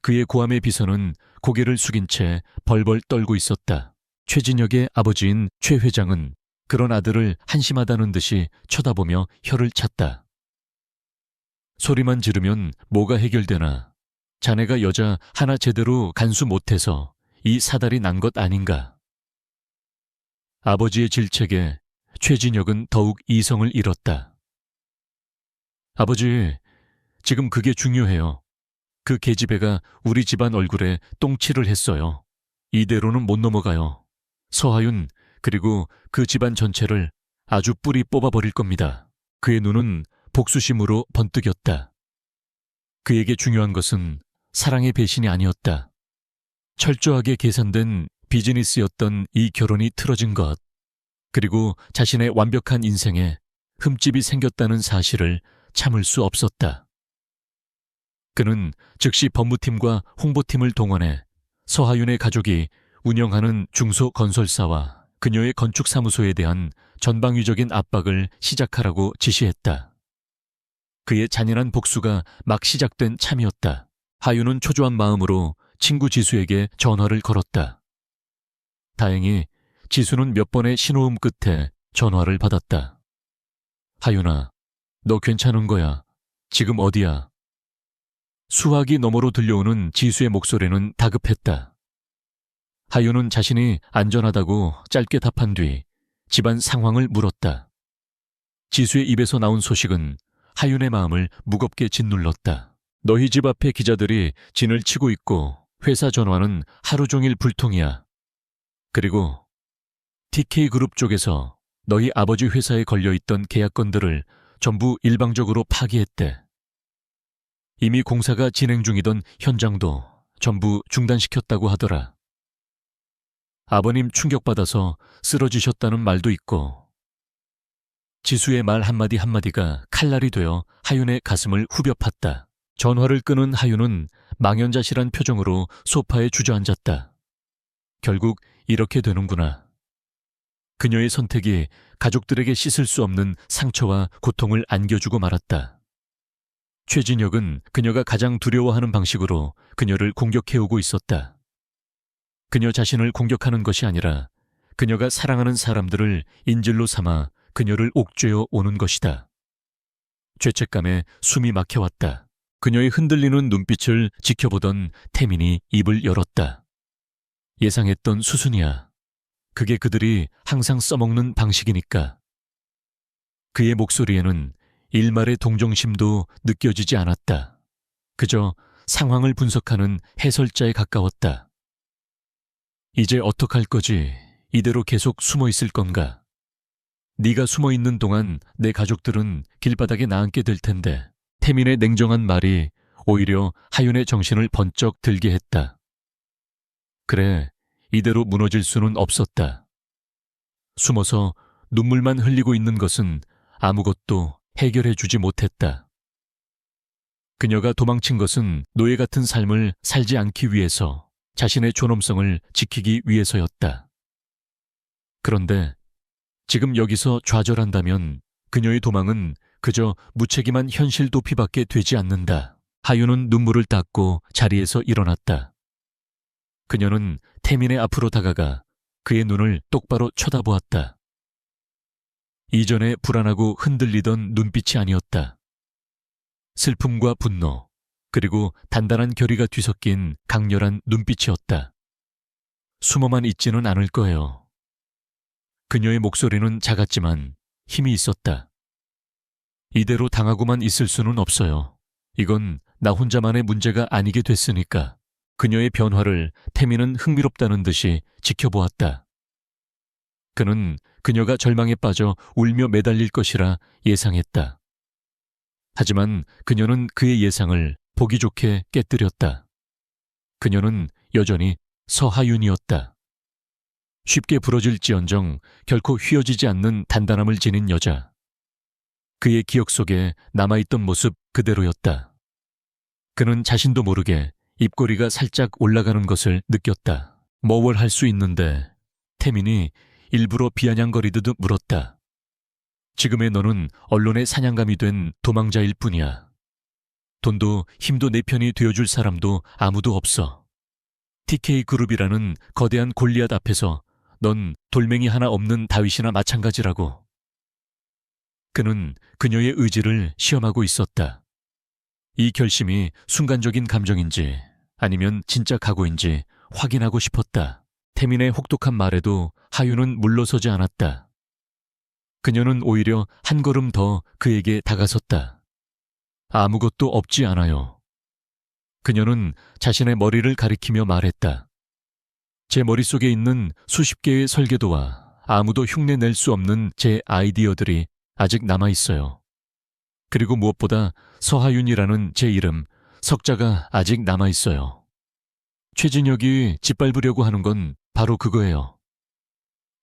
Speaker 1: 그의 고함의 비서는 고개를 숙인 채 벌벌 떨고 있었다. 최진혁의 아버지인 최 회장은 그런 아들을 한심하다는 듯이 쳐다보며 혀를 찼다. 소리만 지르면 뭐가 해결되나. 자네가 여자 하나 제대로 간수 못해서 이 사달이 난 것 아닌가. 아버지의 질책에 최진혁은 더욱 이성을 잃었다. 아버지, 지금 그게 중요해요. 그 계집애가 우리 집안 얼굴에 똥칠을 했어요. 이대로는 못 넘어가요. 서하윤 그리고 그 집안 전체를 아주 뿌리 뽑아버릴 겁니다. 그의 눈은 복수심으로 번뜩였다. 그에게 중요한 것은 사랑의 배신이 아니었다. 철저하게 계산된 비즈니스였던 이 결혼이 틀어진 것, 그리고 자신의 완벽한 인생에 흠집이 생겼다는 사실을 참을 수 없었다. 그는 즉시 법무팀과 홍보팀을 동원해 서하윤의 가족이 운영하는 중소건설사와 그녀의 건축사무소에 대한 전방위적인 압박을 시작하라고 지시했다. 그의 잔인한 복수가 막 시작된 참이었다. 하윤은 초조한 마음으로 친구 지수에게 전화를 걸었다. 다행히 지수는 몇 번의 신호음 끝에 전화를 받았다. 하윤아, 너 괜찮은 거야? 지금 어디야? 수화기 너머로 들려오는 지수의 목소리는 다급했다. 하윤은 자신이 안전하다고 짧게 답한 뒤 집안 상황을 물었다. 지수의 입에서 나온 소식은 하윤의 마음을 무겁게 짓눌렀다. 너희 집 앞에 기자들이 진을 치고 있고 회사 전화는 하루 종일 불통이야. 그리고 TK그룹 쪽에서 너희 아버지 회사에 걸려있던 계약건들을 전부 일방적으로 파기했대. 이미 공사가 진행 중이던 현장도 전부 중단시켰다고 하더라. 아버님 충격받아서 쓰러지셨다는 말도 있고. 지수의 말 한마디 한마디가 칼날이 되어 하윤의 가슴을 후벼 팠다. 전화를 끊은 하윤은 망연자실한 표정으로 소파에 주저앉았다. 결국 이렇게 되는구나. 그녀의 선택이 가족들에게 씻을 수 없는 상처와 고통을 안겨주고 말았다. 최진혁은 그녀가 가장 두려워하는 방식으로 그녀를 공격해오고 있었다. 그녀 자신을 공격하는 것이 아니라 그녀가 사랑하는 사람들을 인질로 삼아 그녀를 옥죄어 오는 것이다. 죄책감에 숨이 막혀왔다. 그녀의 흔들리는 눈빛을 지켜보던 태민이 입을 열었다. 예상했던 수순이야. 그게 그들이 항상 써먹는 방식이니까. 그의 목소리에는 일말의 동정심도 느껴지지 않았다. 그저 상황을 분석하는 해설자에 가까웠다. 이제 어떡할 거지? 이대로 계속 숨어 있을 건가? 네가 숨어 있는 동안 내 가족들은 길바닥에 나앉게 될 텐데. 태민의 냉정한 말이 오히려 하윤의 정신을 번쩍 들게 했다. 그래, 이대로 무너질 수는 없었다. 숨어서 눈물만 흘리고 있는 것은 아무것도 해결해 주지 못했다. 그녀가 도망친 것은 노예 같은 삶을 살지 않기 위해서, 자신의 존엄성을 지키기 위해서였다. 그런데 지금 여기서 좌절한다면 그녀의 도망은 그저 무책임한 현실 도피밖에 되지 않는다. 하윤은 눈물을 닦고 자리에서 일어났다. 그녀는 태민의 앞으로 다가가 그의 눈을 똑바로 쳐다보았다. 이전에 불안하고 흔들리던 눈빛이 아니었다. 슬픔과 분노, 그리고 단단한 결의가 뒤섞인 강렬한 눈빛이었다. 숨어만 있지는 않을 거예요. 그녀의 목소리는 작았지만 힘이 있었다. 이대로 당하고만 있을 수는 없어요. 이건 나 혼자만의 문제가 아니게 됐으니까. 그녀의 변화를 태민은 흥미롭다는 듯이 지켜보았다. 그는 그녀가 절망에 빠져 울며 매달릴 것이라 예상했다. 하지만 그녀는 그의 예상을 보기 좋게 깨뜨렸다. 그녀는 여전히 서하윤이었다. 쉽게 부러질지언정 결코 휘어지지 않는 단단함을 지닌 여자. 그의 기억 속에 남아있던 모습 그대로였다. 그는 자신도 모르게 입꼬리가 살짝 올라가는 것을 느꼈다. 뭘 할 수 있는데? 태민이 일부러 비아냥거리듯 물었다. 지금의 너는 언론의 사냥감이 된 도망자일 뿐이야. 돈도 힘도 내 편이 되어줄 사람도 아무도 없어. TK그룹이라는 거대한 골리앗 앞에서 넌 돌멩이 하나 없는 다윗이나 마찬가지라고. 그는 그녀의 의지를 시험하고 있었다. 이 결심이 순간적인 감정인지 아니면 진짜 각오인지 확인하고 싶었다. 태민의 혹독한 말에도 하윤은 물러서지 않았다. 그녀는 오히려 한 걸음 더 그에게 다가섰다. 아무것도 없지 않아요. 그녀는 자신의 머리를 가리키며 말했다. 제 머릿속에 있는 수십 개의 설계도와 아무도 흉내낼 수 없는 제 아이디어들이 아직 남아있어요. 그리고 무엇보다 서하윤이라는 제 이름, 석자가 아직 남아있어요. 최진혁이 짓밟으려고 하는 건 바로 그거예요.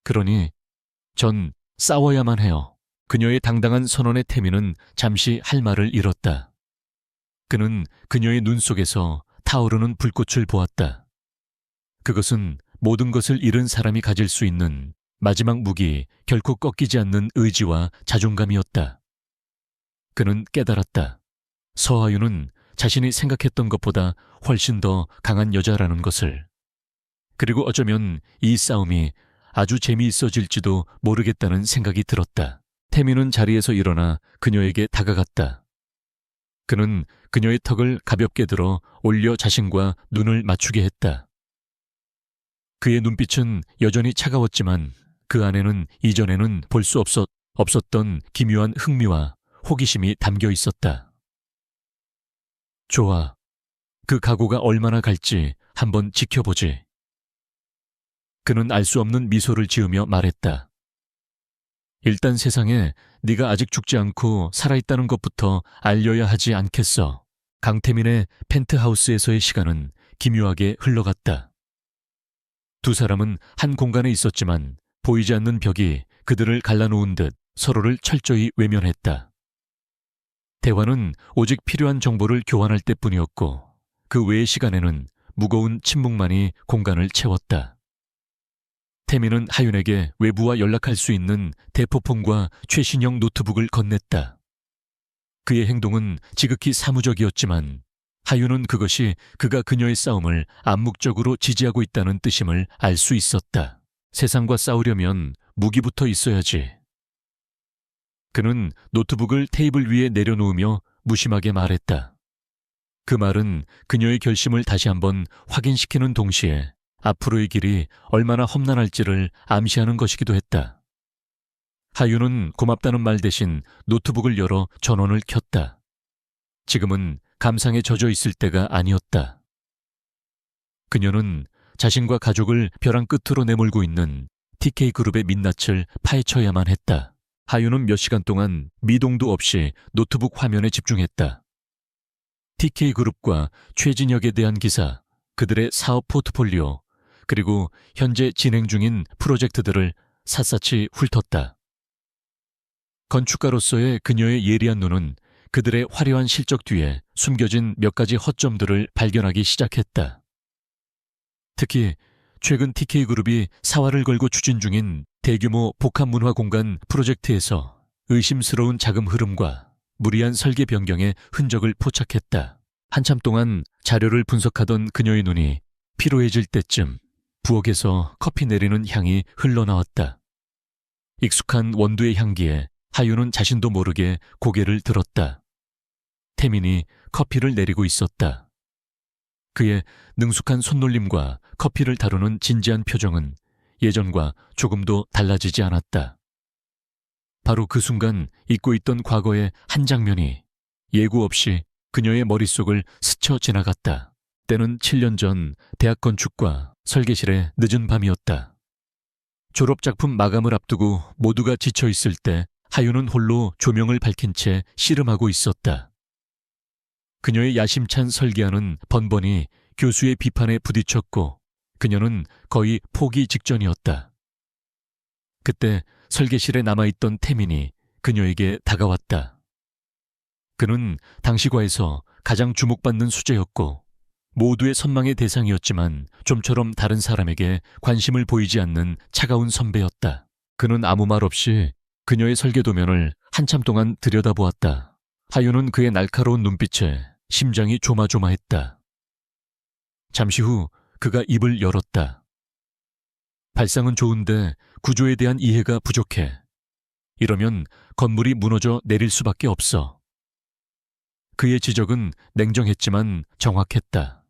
Speaker 1: 그러니 전 싸워야만 해요. 그녀의 당당한 선언에 태민은 잠시 할 말을 잃었다. 그는 그녀의 눈 속에서 타오르는 불꽃을 보았다. 그것은 모든 것을 잃은 사람이 가질 수 있는 마지막 무기, 결코 꺾이지 않는 의지와 자존감이었다. 그는 깨달았다. 서하윤은 자신이 생각했던 것보다 훨씬 더 강한 여자라는 것을. 그리고 어쩌면 이 싸움이 아주 재미있어질지도 모르겠다는 생각이 들었다. 태민은 자리에서 일어나 그녀에게 다가갔다. 그는 그녀의 턱을 가볍게 들어 올려 자신과 눈을 맞추게 했다. 그의 눈빛은 여전히 차가웠지만 그 안에는 이전에는 볼 수 없었던 기묘한 흥미와 호기심이 담겨 있었다. 좋아. 그 각오가 얼마나 갈지 한번 지켜보지. 그는 알 수 없는 미소를 지으며 말했다. 일단 세상에 네가 아직 죽지 않고 살아있다는 것부터 알려야 하지 않겠어. 강태민의 펜트하우스에서의 시간은 기묘하게 흘러갔다. 두 사람은 한 공간에 있었지만 보이지 않는 벽이 그들을 갈라놓은 듯 서로를 철저히 외면했다. 대화는 오직 필요한 정보를 교환할 때뿐이었고 그 외의 시간에는 무거운 침묵만이 공간을 채웠다. 태민은 하윤에게 외부와 연락할 수 있는 대포폰과 최신형 노트북을 건넸다. 그의 행동은 지극히 사무적이었지만 하윤은 그것이 그가 그녀의 싸움을 암묵적으로 지지하고 있다는 뜻임을 알 수 있었다. 세상과 싸우려면 무기부터 있어야지. 그는 노트북을 테이블 위에 내려놓으며 무심하게 말했다. 그 말은 그녀의 결심을 다시 한번 확인시키는 동시에 앞으로의 길이 얼마나 험난할지를 암시하는 것이기도 했다. 하윤은 고맙다는 말 대신 노트북을 열어 전원을 켰다. 지금은 감상에 젖어 있을 때가 아니었다. 그녀는 자신과 가족을 벼랑 끝으로 내몰고 있는 TK그룹의 민낯을 파헤쳐야만 했다. 하윤은 몇 시간 동안 미동도 없이 노트북 화면에 집중했다. TK그룹과 최진혁에 대한 기사, 그들의 사업 포트폴리오, 그리고 현재 진행 중인 프로젝트들을 샅샅이 훑었다. 건축가로서의 그녀의 예리한 눈은 그들의 화려한 실적 뒤에 숨겨진 몇 가지 허점들을 발견하기 시작했다. 특히 최근 TK그룹이 사활을 걸고 추진 중인 대규모 복합문화공간 프로젝트에서 의심스러운 자금 흐름과 무리한 설계 변경의 흔적을 포착했다. 한참 동안 자료를 분석하던 그녀의 눈이 피로해질 때쯤 부엌에서 커피 내리는 향이 흘러나왔다. 익숙한 원두의 향기에 하윤은 자신도 모르게 고개를 들었다. 태민이 커피를 내리고 있었다. 그의 능숙한 손놀림과 커피를 다루는 진지한 표정은 예전과 조금도 달라지지 않았다. 바로 그 순간 잊고 있던 과거의 한 장면이 예고 없이 그녀의 머릿속을 스쳐 지나갔다. 때는 7년 전 대학 건축과 설계실의 늦은 밤이었다. 졸업작품 마감을 앞두고 모두가 지쳐 있을 때 하윤은 홀로 조명을 밝힌 채 씨름하고 있었다. 그녀의 야심찬 설계안은 번번이 교수의 비판에 부딪혔고 그녀는 거의 포기 직전이었다. 그때 설계실에 남아있던 태민이 그녀에게 다가왔다. 그는 당시 과에서 가장 주목받는 수재였고 모두의 선망의 대상이었지만 좀처럼 다른 사람에게 관심을 보이지 않는 차가운 선배였다. 그는 아무 말 없이 그녀의 설계도면을 한참 동안 들여다보았다. 하윤은 그의 날카로운 눈빛에 심장이 조마조마했다. 잠시 후 그가 입을 열었다. 발상은 좋은데 구조에 대한 이해가 부족해. 이러면 건물이 무너져 내릴 수밖에 없어. 그의 지적은 냉정했지만 정확했다.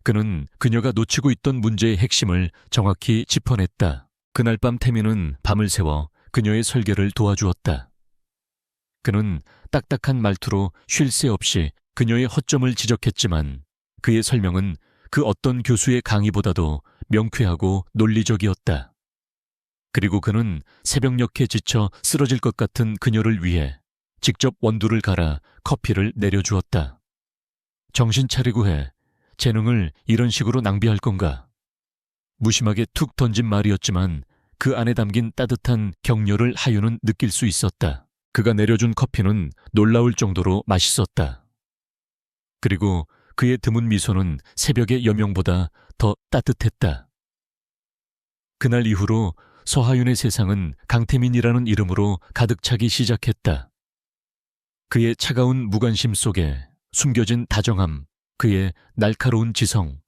Speaker 1: 그는 그녀가 놓치고 있던 문제의 핵심을 정확히 짚어냈다. 그날 밤 태민은 밤을 새워 그녀의 설계를 도와주었다. 그는 딱딱한 말투로 쉴 새 없이 그녀의 허점을 지적했지만 그의 설명은 그 어떤 교수의 강의보다도 명쾌하고 논리적이었다. 그리고 그는 새벽녘에 지쳐 쓰러질 것 같은 그녀를 위해 직접 원두를 갈아 커피를 내려주었다. 정신 차리고 해. 재능을 이런 식으로 낭비할 건가? 무심하게 툭 던진 말이었지만 그 안에 담긴 따뜻한 격려를 하윤은 느낄 수 있었다. 그가 내려준 커피는 놀라울 정도로 맛있었다. 그리고 그의 드문 미소는 새벽의 여명보다 더 따뜻했다. 그날 이후로 서하윤의 세상은 강태민이라는 이름으로 가득 차기 시작했다. 그의 차가운 무관심 속에 숨겨진 다정함, 그의 날카로운 지성,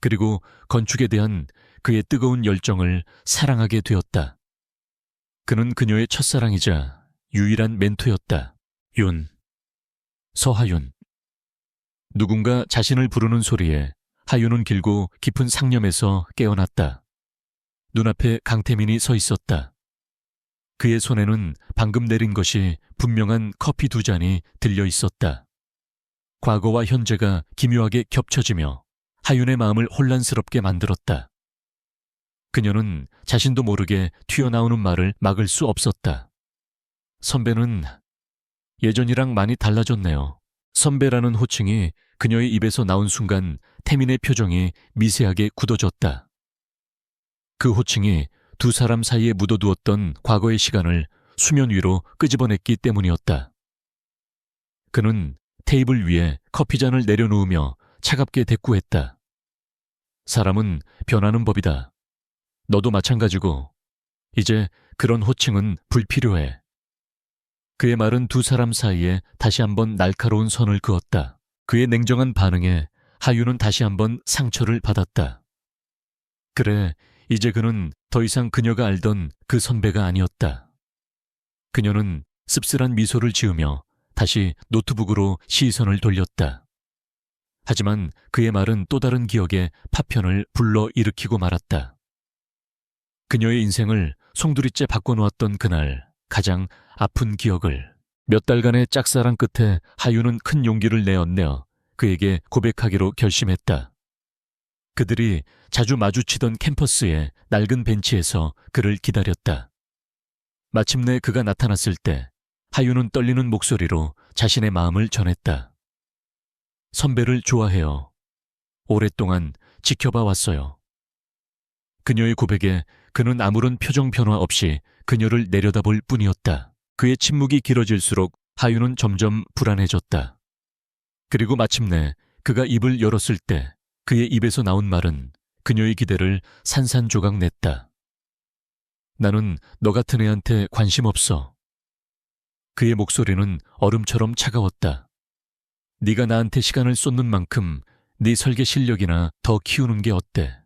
Speaker 1: 그리고 건축에 대한 그의 뜨거운 열정을 사랑하게 되었다. 그는 그녀의 첫사랑이자 유일한 멘토였다. 서하윤. 누군가 자신을 부르는 소리에 하윤은 길고 깊은 상념에서 깨어났다. 눈앞에 강태민이 서 있었다. 그의 손에는 방금 내린 것이 분명한 커피 2잔이 들려 있었다. 과거와 현재가 기묘하게 겹쳐지며 하윤의 마음을 혼란스럽게 만들었다. 그녀는 자신도 모르게 튀어나오는 말을 막을 수 없었다. 선배는 예전이랑 많이 달라졌네요. 선배라는 호칭이 그녀의 입에서 나온 순간 태민의 표정이 미세하게 굳어졌다. 그 호칭이 두 사람 사이에 묻어두었던 과거의 시간을 수면 위로 끄집어냈기 때문이었다. 그는 테이블 위에 커피잔을 내려놓으며 차갑게 대꾸했다. 사람은 변하는 법이다. 너도 마찬가지고. 이제 그런 호칭은 불필요해. 그의 말은 두 사람 사이에 다시 한번 날카로운 선을 그었다. 그의 냉정한 반응에 하윤은 다시 한번 상처를 받았다. 그래, 이제 그는 더 이상 그녀가 알던 그 선배가 아니었다. 그녀는 씁쓸한 미소를 지으며 다시 노트북으로 시선을 돌렸다. 하지만 그의 말은 또 다른 기억의 파편을 불러일으키고 말았다. 그녀의 인생을 송두리째 바꿔놓았던 그날 가장 아픈 기억을. 몇 달간의 짝사랑 끝에 하윤은 큰 용기를 내어내어 그에게 고백하기로 결심했다. 그들이 자주 마주치던 캠퍼스의 낡은 벤치에서 그를 기다렸다. 마침내 그가 나타났을 때 하윤은 떨리는 목소리로 자신의 마음을 전했다. 선배를 좋아해요. 오랫동안 지켜봐 왔어요. 그녀의 고백에 그는 아무런 표정 변화 없이 그녀를 내려다볼 뿐이었다. 그의 침묵이 길어질수록 하윤은 점점 불안해졌다. 그리고 마침내 그가 입을 열었을 때 그의 입에서 나온 말은 그녀의 기대를 산산조각 냈다. 나는 너 같은 애한테 관심 없어. 그의 목소리는 얼음처럼 차가웠다. 네가 나한테 시간을 쏟는 만큼 네 설계 실력이나 더 키우는 게 어때?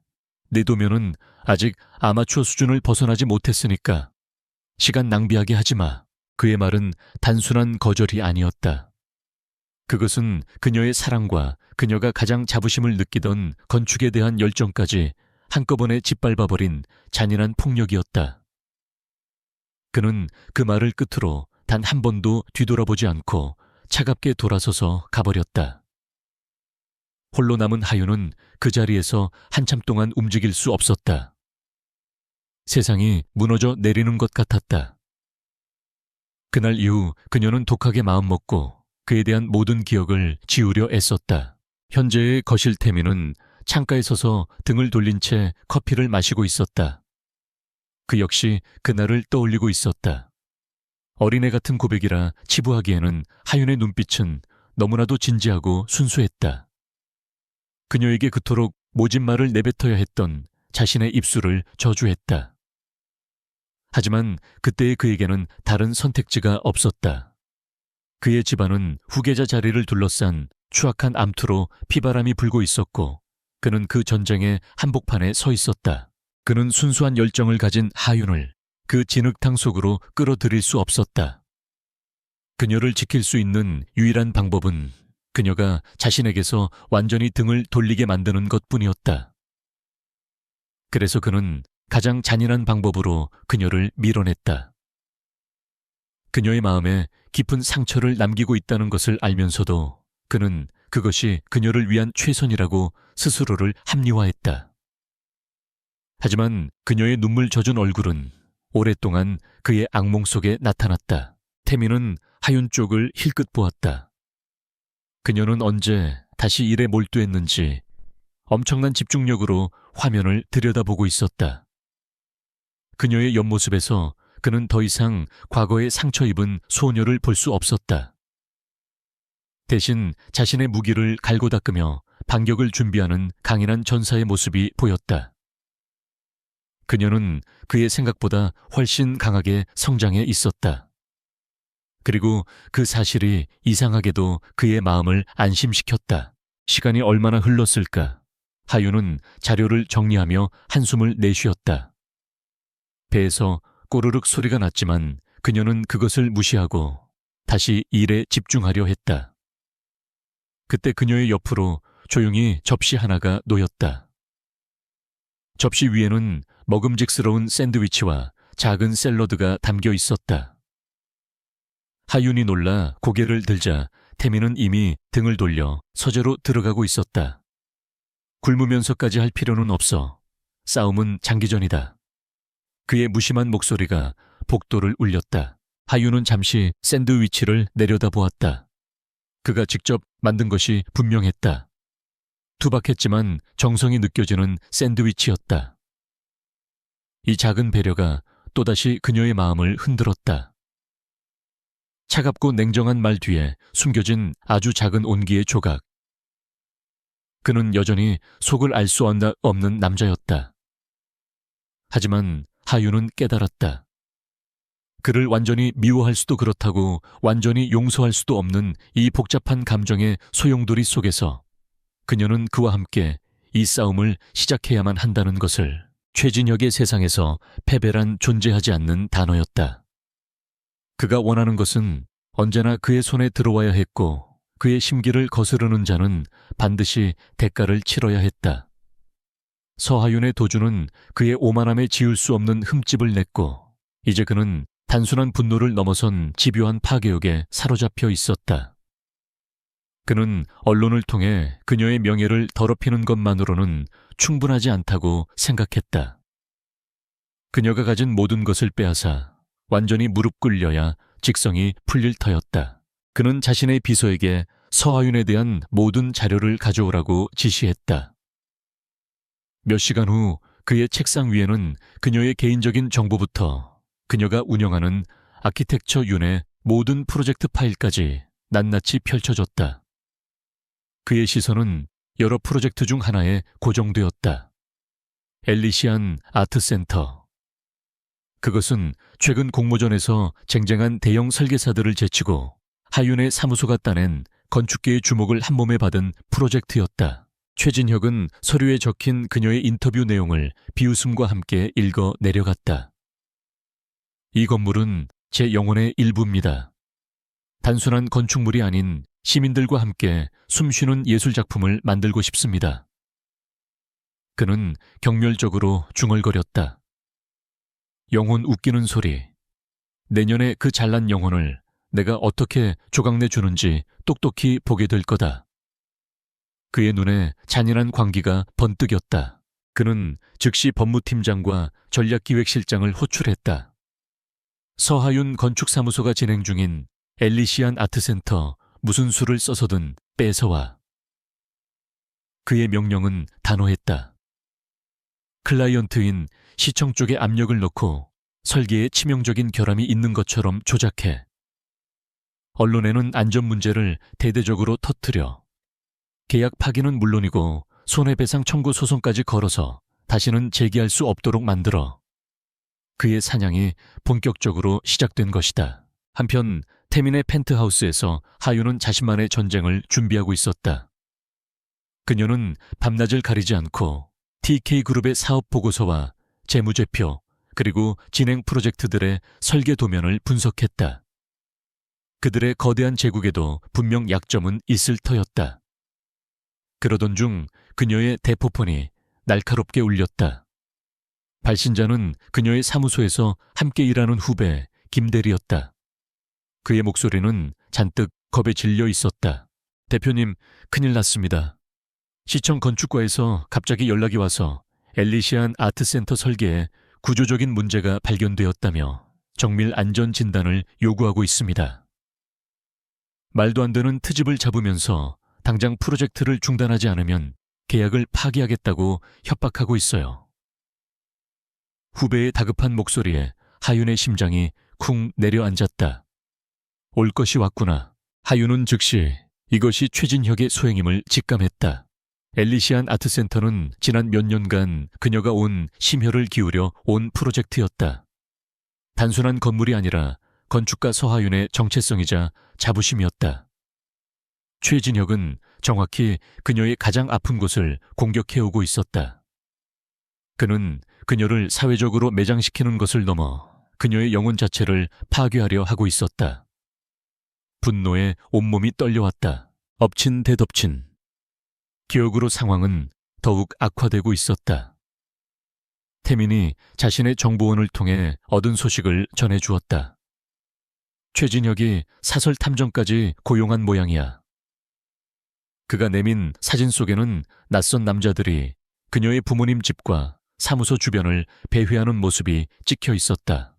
Speaker 1: 네 도면은 아직 아마추어 수준을 벗어나지 못했으니까 시간 낭비하게 하지 마. 그의 말은 단순한 거절이 아니었다. 그것은 그녀의 사랑과 그녀가 가장 자부심을 느끼던 건축에 대한 열정까지 한꺼번에 짓밟아버린 잔인한 폭력이었다. 그는 그 말을 끝으로 단 한 번도 뒤돌아보지 않고 차갑게 돌아서서 가버렸다. 홀로 남은 하윤은 그 자리에서 한참 동안 움직일 수 없었다. 세상이 무너져 내리는 것 같았다. 그날 이후 그녀는 독하게 마음먹고 그에 대한 모든 기억을 지우려 애썼다. 현재의 거실 태미는 창가에 서서 등을 돌린 채 커피를 마시고 있었다. 그 역시 그날을 떠올리고 있었다. 어린애 같은 고백이라 치부하기에는 하윤의 눈빛은 너무나도 진지하고 순수했다. 그녀에게 그토록 모진 말을 내뱉어야 했던 자신의 입술을 저주했다. 하지만 그때의 그에게는 다른 선택지가 없었다. 그의 집안은 후계자 자리를 둘러싼 추악한 암투로 피바람이 불고 있었고 그는 그 전쟁의 한복판에 서 있었다. 그는 순수한 열정을 가진 하윤을 그 진흙탕 속으로 끌어들일 수 없었다. 그녀를 지킬 수 있는 유일한 방법은 그녀가 자신에게서 완전히 등을 돌리게 만드는 것뿐이었다. 그래서 그는 가장 잔인한 방법으로 그녀를 밀어냈다. 그녀의 마음에 깊은 상처를 남기고 있다는 것을 알면서도 그는 그것이 그녀를 위한 최선이라고 스스로를 합리화했다. 하지만 그녀의 눈물 젖은 얼굴은 오랫동안 그의 악몽 속에 나타났다. 태미는 하윤 쪽을 힐끗 보았다. 그녀는 언제 다시 일에 몰두했는지 엄청난 집중력으로 화면을 들여다보고 있었다. 그녀의 옆모습에서 그는 더 이상 과거에 상처 입은 소녀를 볼 수 없었다. 대신 자신의 무기를 갈고 닦으며 반격을 준비하는 강인한 전사의 모습이 보였다. 그녀는 그의 생각보다 훨씬 강하게 성장해 있었다. 그리고 그 사실이 이상하게도 그의 마음을 안심시켰다. 시간이 얼마나 흘렀을까? 하윤은 자료를 정리하며 한숨을 내쉬었다. 배에서 꼬르륵 소리가 났지만 그녀는 그것을 무시하고 다시 일에 집중하려 했다. 그때 그녀의 옆으로 조용히 접시 하나가 놓였다. 접시 위에는 먹음직스러운 샌드위치와 작은 샐러드가 담겨 있었다. 하윤이 놀라 고개를 들자 태미는 이미 등을 돌려 서재로 들어가고 있었다. 굶으면서까지 할 필요는 없어. 싸움은 장기전이다. 그의 무심한 목소리가 복도를 울렸다. 하윤은 잠시 샌드위치를 내려다보았다. 그가 직접 만든 것이 분명했다. 투박했지만 정성이 느껴지는 샌드위치였다. 이 작은 배려가 또다시 그녀의 마음을 흔들었다. 차갑고 냉정한 말 뒤에 숨겨진 아주 작은 온기의 조각. 그는 여전히 속을 알 수 없는 남자였다. 하지만 하윤은 깨달았다. 그를 완전히 미워할 수도 그렇다고 완전히 용서할 수도 없는 이 복잡한 감정의 소용돌이 속에서 그녀는 그와 함께 이 싸움을 시작해야만 한다는 것을. 최진혁의 세상에서 패배란 존재하지 않는 단어였다. 그가 원하는 것은 언제나 그의 손에 들어와야 했고 그의 심기를 거스르는 자는 반드시 대가를 치러야 했다. 서하윤의 도주는 그의 오만함에 지을 수 없는 흠집을 냈고 이제 그는 단순한 분노를 넘어선 집요한 파괴욕에 사로잡혀 있었다. 그는 언론을 통해 그녀의 명예를 더럽히는 것만으로는 충분하지 않다고 생각했다. 그녀가 가진 모든 것을 빼앗아 완전히 무릎 꿇려야 직성이 풀릴 터였다. 그는 자신의 비서에게 서하윤에 대한 모든 자료를 가져오라고 지시했다. 몇 시간 후 그의 책상 위에는 그녀의 개인적인 정보부터 그녀가 운영하는 아키텍처 윤의 모든 프로젝트 파일까지 낱낱이 펼쳐졌다. 그의 시선은 여러 프로젝트 중 하나에 고정되었다. 엘리시안 아트센터. 그것은 최근 공모전에서 쟁쟁한 대형 설계사들을 제치고 하윤의 사무소가 따낸 건축계의 주목을 한몸에 받은 프로젝트였다. 최진혁은 서류에 적힌 그녀의 인터뷰 내용을 비웃음과 함께 읽어 내려갔다. 이 건물은 제 영혼의 일부입니다. 단순한 건축물이 아닌 시민들과 함께 숨쉬는 예술작품을 만들고 싶습니다. 그는 경멸적으로 중얼거렸다. 영혼 웃기는 소리. 내년에 그 잘난 영혼을 내가 어떻게 조각내 주는지 똑똑히 보게 될 거다. 그의 눈에 잔인한 광기가 번뜩였다. 그는 즉시 법무팀장과 전략기획실장을 호출했다. 서하윤 건축사무소가 진행 중인 엘리시안 아트센터 무슨 수를 써서든 뺏어와. 그의 명령은 단호했다. 클라이언트인 시청 쪽에 압력을 넣고 설계에 치명적인 결함이 있는 것처럼 조작해. 언론에는 안전 문제를 대대적으로 터뜨려. 계약 파기는 물론이고 손해배상 청구 소송까지 걸어서 다시는 재기할 수 없도록 만들어. 그의 사냥이 본격적으로 시작된 것이다. 한편 태민의 펜트하우스에서 하윤은 자신만의 전쟁을 준비하고 있었다. 그녀는 밤낮을 가리지 않고 TK그룹의 사업 보고서와 재무제표 그리고 진행 프로젝트들의 설계 도면을 분석했다. 그들의 거대한 제국에도 분명 약점은 있을 터였다. 그러던 중 그녀의 대포폰이 날카롭게 울렸다. 발신자는 그녀의 사무소에서 함께 일하는 후배 김대리였다. 그의 목소리는 잔뜩 겁에 질려 있었다. 대표님, 큰일 났습니다. 시청 건축과에서 갑자기 연락이 와서 엘리시안 아트센터 설계에 구조적인 문제가 발견되었다며 정밀 안전 진단을 요구하고 있습니다. 말도 안 되는 트집을 잡으면서 당장 프로젝트를 중단하지 않으면 계약을 파기하겠다고 협박하고 있어요. 후배의 다급한 목소리에 하윤의 심장이 쿵 내려앉았다. 올 것이 왔구나. 하윤은 즉시 이것이 최진혁의 소행임을 직감했다. 엘리시안 아트센터는 지난 몇 년간 그녀가 온 심혈을 기울여 온 프로젝트였다. 단순한 건물이 아니라 건축가 서하윤의 정체성이자 자부심이었다. 최진혁은 정확히 그녀의 가장 아픈 곳을 공격해오고 있었다. 그는 그녀를 사회적으로 매장시키는 것을 넘어 그녀의 영혼 자체를 파괴하려 하고 있었다. 분노에 온몸이 떨려왔다. 엎친 대덮친. 기억으로 상황은 더욱 악화되고 있었다. 태민이 자신의 정보원을 통해 얻은 소식을 전해주었다. 최진혁이 사설 탐정까지 고용한 모양이야. 그가 내민 사진 속에는 낯선 남자들이 그녀의 부모님 집과 사무소 주변을 배회하는 모습이 찍혀 있었다.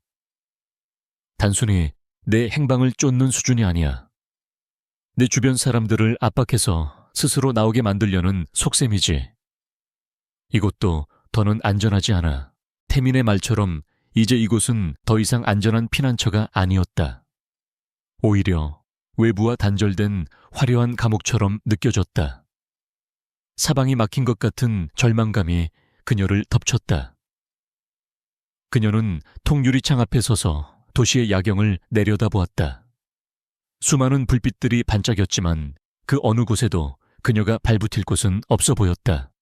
Speaker 1: 단순히 내 행방을 쫓는 수준이 아니야. 내 주변 사람들을 압박해서 스스로 나오게 만들려는 속셈이지. 이곳도 더는 안전하지 않아. 태민의 말처럼 이제 이곳은 더 이상 안전한 피난처가 아니었다. 오히려 외부와 단절된 화려한 감옥처럼 느껴졌다. 사방이 막힌 것 같은 절망감이 그녀를 덮쳤다. 그녀는 통유리창 앞에 서서 도시의 야경을 내려다보았다. 수많은 불빛들이 반짝였지만 그 어느 곳에도 그녀가 발붙일 곳은 없어 보였다.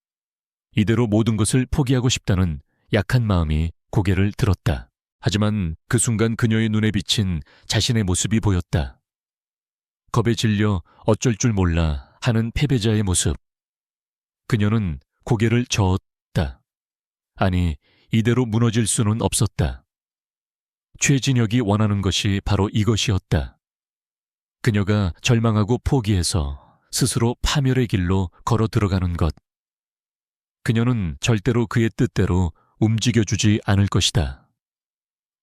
Speaker 1: 이대로 모든 것을 포기하고 싶다는 약한 마음이 고개를 들었다. 하지만 그 순간 그녀의 눈에 비친 자신의 모습이 보였다. 겁에 질려 어쩔 줄 몰라 하는 패배자의 모습. 그녀는 고개를 저었다. 아니, 이대로 무너질 수는 없었다. 최진혁이 원하는 것이 바로 이것이었다. 그녀가 절망하고 포기해서 스스로 파멸의 길로 걸어 들어가는 것. 그녀는 절대로 그의 뜻대로 움직여주지 않을 것이다.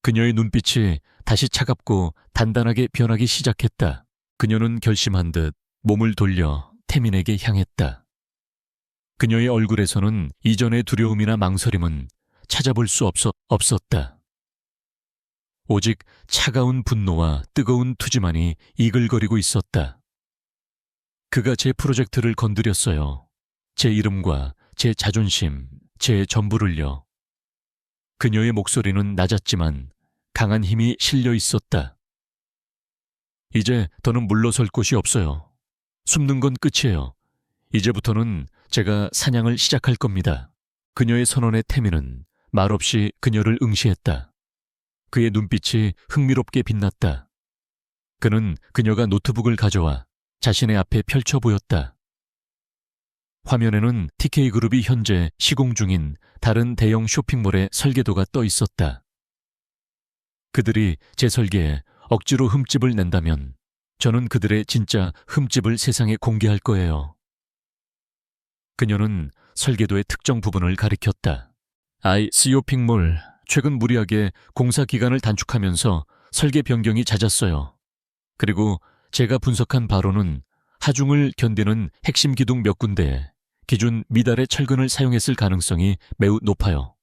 Speaker 1: 그녀의 눈빛이 다시 차갑고 단단하게 변하기 시작했다. 그녀는 결심한 듯 몸을 돌려 태민에게 향했다. 그녀의 얼굴에서는 이전의 두려움이나 망설임은 찾아볼 수 없었다. 오직 차가운 분노와 뜨거운 투지만이 이글거리고 있었다. 그가 제 프로젝트를 건드렸어요. 제 이름과 제 자존심, 제 전부를요. 그녀의 목소리는 낮았지만 강한 힘이 실려 있었다. 이제 더는 물러설 곳이 없어요. 숨는 건 끝이에요. 이제부터는 제가 사냥을 시작할 겁니다. 그녀의 선언에 태민은 말없이 그녀를 응시했다. 그의 눈빛이 흥미롭게 빛났다. 그는 그녀가 노트북을 가져와 자신의 앞에 펼쳐 보였다. 화면에는 TK그룹이 현재 시공 중인 다른 대형 쇼핑몰의 설계도가 떠 있었다. 그들이 제 설계에 억지로 흠집을 낸다면 저는 그들의 진짜 흠집을 세상에 공개할 거예요. 그녀는 설계도의 특정 부분을 가리켰다. 쇼핑몰, 최근 무리하게 공사 기간을 단축하면서 설계 변경이 잦았어요. 그리고 제가 분석한 바로는 하중을 견디는 핵심 기둥 몇 군데에 기준 미달의 철근을 사용했을 가능성이 매우 높아요.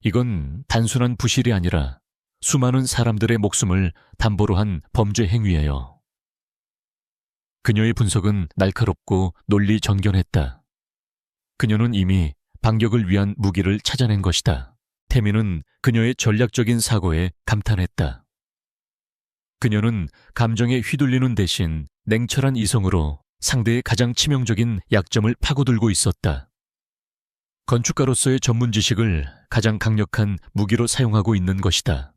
Speaker 1: 이건 단순한 부실이 아니라 수많은 사람들의 목숨을 담보로 한 범죄 행위예요. 그녀의 분석은 날카롭고 논리 전견했다. 그녀는 이미 반격을 위한 무기를 찾아낸 것이다. 태민은 그녀의 전략적인 사고에 감탄했다. 그녀는 감정에 휘둘리는 대신 냉철한 이성으로 상대의 가장 치명적인 약점을 파고들고 있었다. 건축가로서의 전문 지식을 가장 강력한 무기로 사용하고 있는 것이다.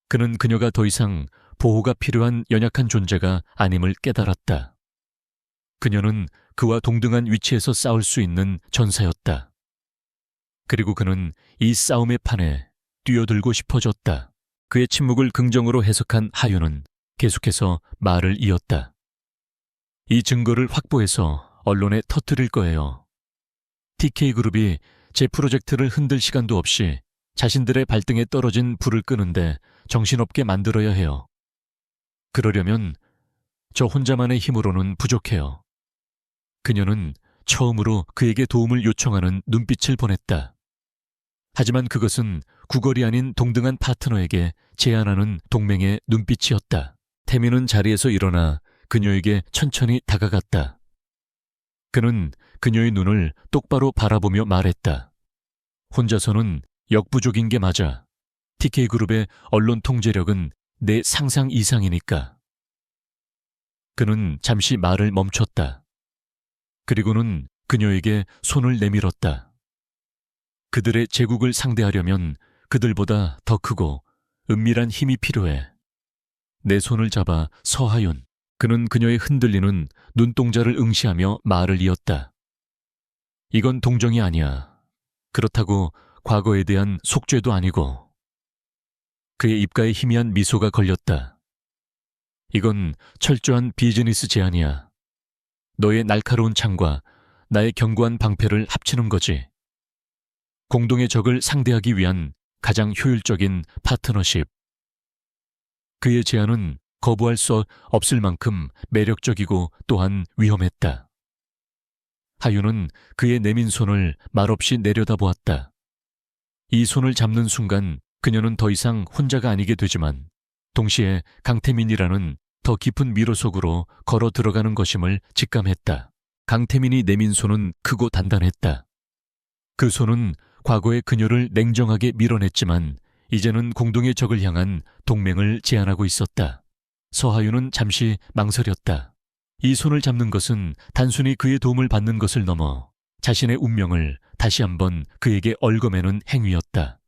Speaker 1: 그는 그녀가 더 이상 보호가 필요한 연약한 존재가 아님을 깨달았다. 그녀는 그와 동등한 위치에서 싸울 수 있는 전사였다. 그리고 그는 이 싸움의 판에 뛰어들고 싶어졌다. 그의 침묵을 긍정으로 해석한 하윤은 계속해서 말을 이었다. 이 증거를 확보해서 언론에 터뜨릴 거예요. TK그룹이 제 프로젝트를 흔들 시간도 없이 자신들의 발등에 떨어진 불을 끄는데 정신없게 만들어야 해요. 그러려면 저 혼자만의 힘으로는 부족해요. 그녀는 처음으로 그에게 도움을 요청하는 눈빛을 보냈다. 하지만 그것은 구걸이 아닌 동등한 파트너에게 제안하는 동맹의 눈빛이었다. 태민은 자리에서 일어나 그녀에게 천천히 다가갔다. 그는 그녀의 눈을 똑바로 바라보며 말했다. 혼자서는 역부족인 게 맞아. TK그룹의 언론 통제력은 내 상상 이상이니까. 그는 잠시 말을 멈췄다. 그리고는 그녀에게 손을 내밀었다. 그들의 제국을 상대하려면 그들보다 더 크고 은밀한 힘이 필요해. 내 손을 잡아 서하윤. 그는 그녀의 흔들리는 눈동자를 응시하며 말을 이었다. 이건 동정이 아니야. 그렇다고 과거에 대한 속죄도 아니고. 그의 입가에 희미한 미소가 걸렸다. 이건 철저한 비즈니스 제안이야. 너의 날카로운 창과 나의 견고한 방패를 합치는 거지. 공동의 적을 상대하기 위한 가장 효율적인 파트너십. 그의 제안은 거부할 수 없을 만큼 매력적이고 또한 위험했다. 하윤은 그의 내민 손을 말없이 내려다보았다. 이 손을 잡는 순간 그녀는 더 이상 혼자가 아니게 되지만 동시에 강태민이라는 더 깊은 미로 속으로 걸어 들어가는 것임을 직감했다. 강태민이 내민 손은 크고 단단했다. 그 손은 과거의 그녀를 냉정하게 밀어냈지만 이제는 공동의 적을 향한 동맹을 제안하고 있었다. 서하윤은 잠시 망설였다. 이 손을 잡는 것은 단순히 그의 도움을 받는 것을 넘어 자신의 운명을 다시 한번 그에게 얽어매는 행위였다.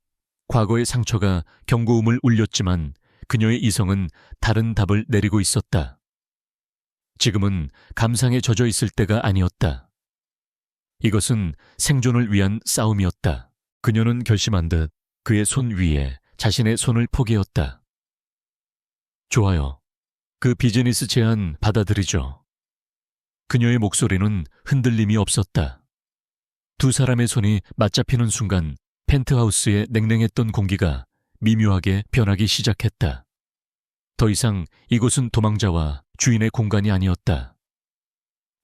Speaker 1: 과거의 상처가 경고음을 울렸지만 그녀의 이성은 다른 답을 내리고 있었다. 지금은 감상에 젖어 있을 때가 아니었다. 이것은 생존을 위한 싸움이었다. 그녀는 결심한 듯 그의 손 위에 자신의 손을 포개었다. 좋아요. 그 비즈니스 제안 받아들이죠. 그녀의 목소리는 흔들림이 없었다. 두 사람의 손이 맞잡히는 순간 펜트하우스의 냉랭했던 공기가 미묘하게 변하기 시작했다. 더 이상 이곳은 도망자와 주인의 공간이 아니었다.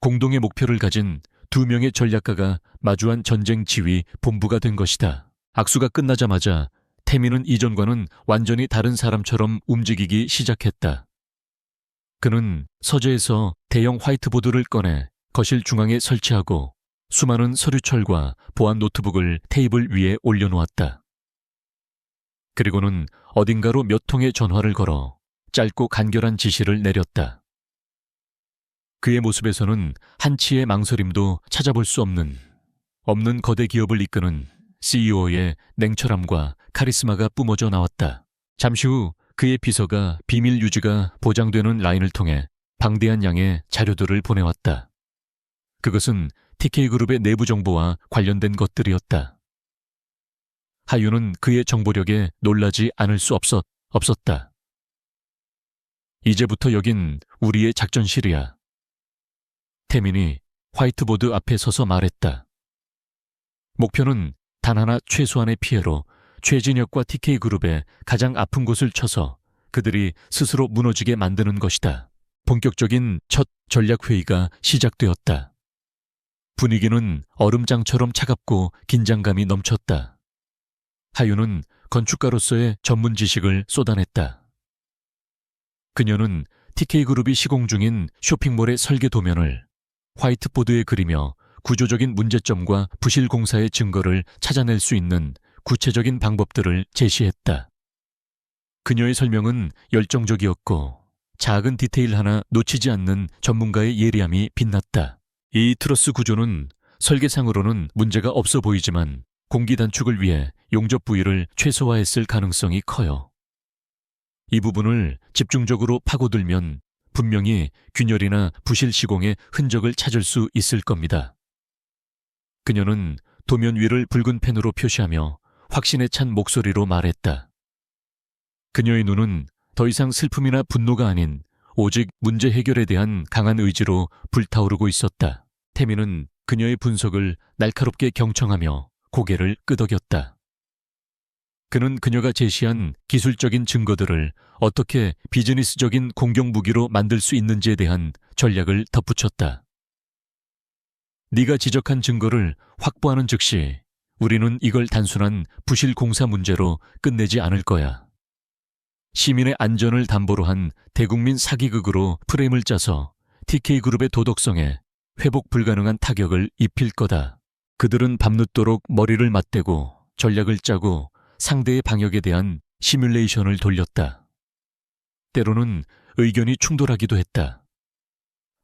Speaker 1: 공동의 목표를 가진 두 명의 전략가가 마주한 전쟁 지휘 본부가 된 것이다. 악수가 끝나자마자 태민은 이전과는 완전히 다른 사람처럼 움직이기 시작했다. 그는 서재에서 대형 화이트보드를 꺼내 거실 중앙에 설치하고 수많은 서류철과 보안 노트북을 테이블 위에 올려놓았다. 그리고는 어딘가로 몇 통의 전화를 걸어 짧고 간결한 지시를 내렸다. 그의 모습에서는 한치의 망설임도 찾아볼 수 없는 거대 기업을 이끄는 CEO의 냉철함과 카리스마가 뿜어져 나왔다. 잠시 후 그의 비서가 비밀 유지가 보장되는 라인을 통해 방대한 양의 자료들을 보내왔다. 그것은 TK그룹의 내부 정보와 관련된 것들이었다. 하윤은 그의 정보력에 놀라지 않을 수 없었다. 이제부터 여긴 우리의 작전실이야. 태민이 화이트보드 앞에 서서 말했다. 목표는 단 하나 최소한의 피해로 최진혁과 TK그룹의 가장 아픈 곳을 쳐서 그들이 스스로 무너지게 만드는 것이다. 본격적인 첫 전략회의가 시작되었다. 분위기는 얼음장처럼 차갑고 긴장감이 넘쳤다. 하윤은 건축가로서의 전문 지식을 쏟아냈다. 그녀는 TK그룹이 시공 중인 쇼핑몰의 설계 도면을 화이트보드에 그리며 구조적인 문제점과 부실 공사의 증거를 찾아낼 수 있는 구체적인 방법들을 제시했다. 그녀의 설명은 열정적이었고 작은 디테일 하나 놓치지 않는 전문가의 예리함이 빛났다. 이 트러스 구조는 설계상으로는 문제가 없어 보이지만 공기 단축을 위해 용접 부위를 최소화했을 가능성이 커요. 이 부분을 집중적으로 파고들면 분명히 균열이나 부실 시공의 흔적을 찾을 수 있을 겁니다. 그녀는 도면 위를 붉은 펜으로 표시하며 확신에 찬 목소리로 말했다. 그녀의 눈은 더 이상 슬픔이나 분노가 아닌 오직 문제 해결에 대한 강한 의지로 불타오르고 있었다. 태민은 그녀의 분석을 날카롭게 경청하며 고개를 끄덕였다. 그는 그녀가 제시한 기술적인 증거들을 어떻게 비즈니스적인 공격 무기로 만들 수 있는지에 대한 전략을 덧붙였다. 네가 지적한 증거를 확보하는 즉시 우리는 이걸 단순한 부실 공사 문제로 끝내지 않을 거야. 시민의 안전을 담보로 한 대국민 사기극으로 프레임을 짜서 TK그룹의 도덕성에 회복 불가능한 타격을 입힐 거다. 그들은 밤늦도록 머리를 맞대고 전략을 짜고 상대의 방역에 대한 시뮬레이션을 돌렸다. 때로는 의견이 충돌하기도 했다.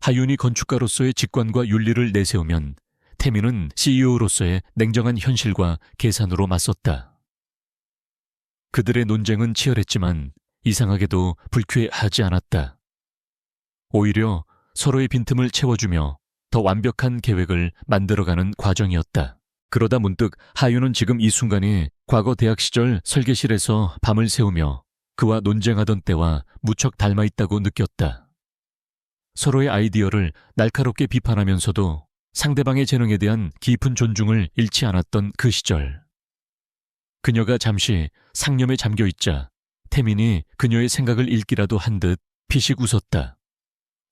Speaker 1: 하윤이 건축가로서의 직관과 윤리를 내세우면 태민은 CEO로서의 냉정한 현실과 계산으로 맞섰다. 그들의 논쟁은 치열했지만 이상하게도 불쾌하지 않았다. 오히려 서로의 빈틈을 채워주며 더 완벽한 계획을 만들어가는 과정이었다. 그러다 문득 하윤은 지금 이 순간이 과거 대학 시절 설계실에서 밤을 새우며 그와 논쟁하던 때와 무척 닮아있다고 느꼈다. 서로의 아이디어를 날카롭게 비판하면서도 상대방의 재능에 대한 깊은 존중을 잃지 않았던 그 시절. 그녀가 잠시 상념에 잠겨있자 태민이 그녀의 생각을 읽기라도 한 듯 피식 웃었다.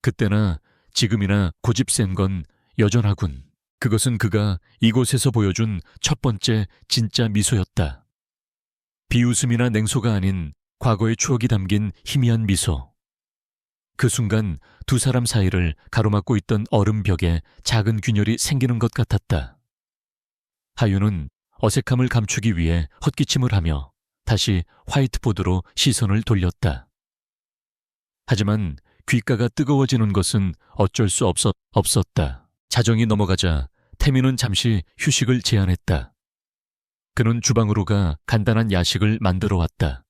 Speaker 1: 그때나 지금이나 고집센 건 여전하군. 그것은 그가 이곳에서 보여준 첫 번째 진짜 미소였다. 비웃음이나 냉소가 아닌 과거의 추억이 담긴 희미한 미소. 그 순간 두 사람 사이를 가로막고 있던 얼음벽에 작은 균열이 생기는 것 같았다. 하윤은 어색함을 감추기 위해 헛기침을 하며 다시 화이트보드로 시선을 돌렸다. 하지만 귓가가 뜨거워지는 것은 어쩔 수 없었다. 자정이 넘어가자 태민은 잠시 휴식을 제안했다. 그는 주방으로 가 간단한 야식을 만들어 왔다.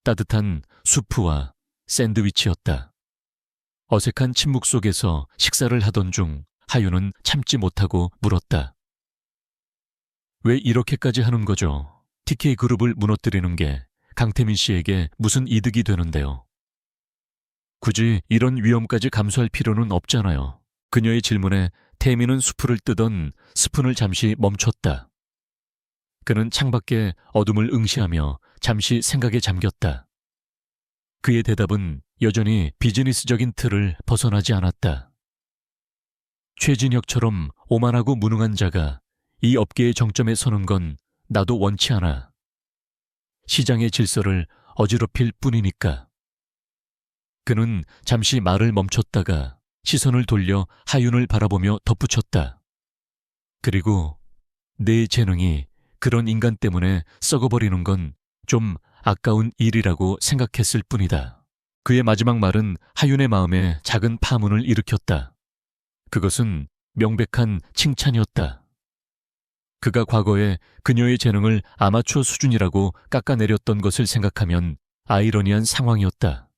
Speaker 1: 따뜻한 수프와 샌드위치였다. 어색한 침묵 속에서 식사를 하던 중 하윤은 참지 못하고 물었다. 왜 이렇게까지 하는 거죠? TK그룹을 무너뜨리는 게 강태민 씨에게 무슨 이득이 되는데요? 굳이 이런 위험까지 감수할 필요는 없잖아요. 그녀의 질문에 태민은 수프를 뜨던 스푼을 잠시 멈췄다. 그는 창밖에 어둠을 응시하며 잠시 생각에 잠겼다. 그의 대답은 여전히 비즈니스적인 틀을 벗어나지 않았다. 최진혁처럼 오만하고 무능한 자가 이 업계의 정점에 서는 건 나도 원치 않아. 시장의 질서를 어지럽힐 뿐이니까. 그는 잠시 말을 멈췄다가 시선을 돌려 하윤을 바라보며 덧붙였다. 그리고 내 재능이 그런 인간 때문에 썩어버리는 건 좀 아까운 일이라고 생각했을 뿐이다. 그의 마지막 말은 하윤의 마음에 작은 파문을 일으켰다. 그것은 명백한 칭찬이었다. 그가 과거에 그녀의 재능을 아마추어 수준이라고 깎아내렸던 것을 생각하면 아이러니한 상황이었다.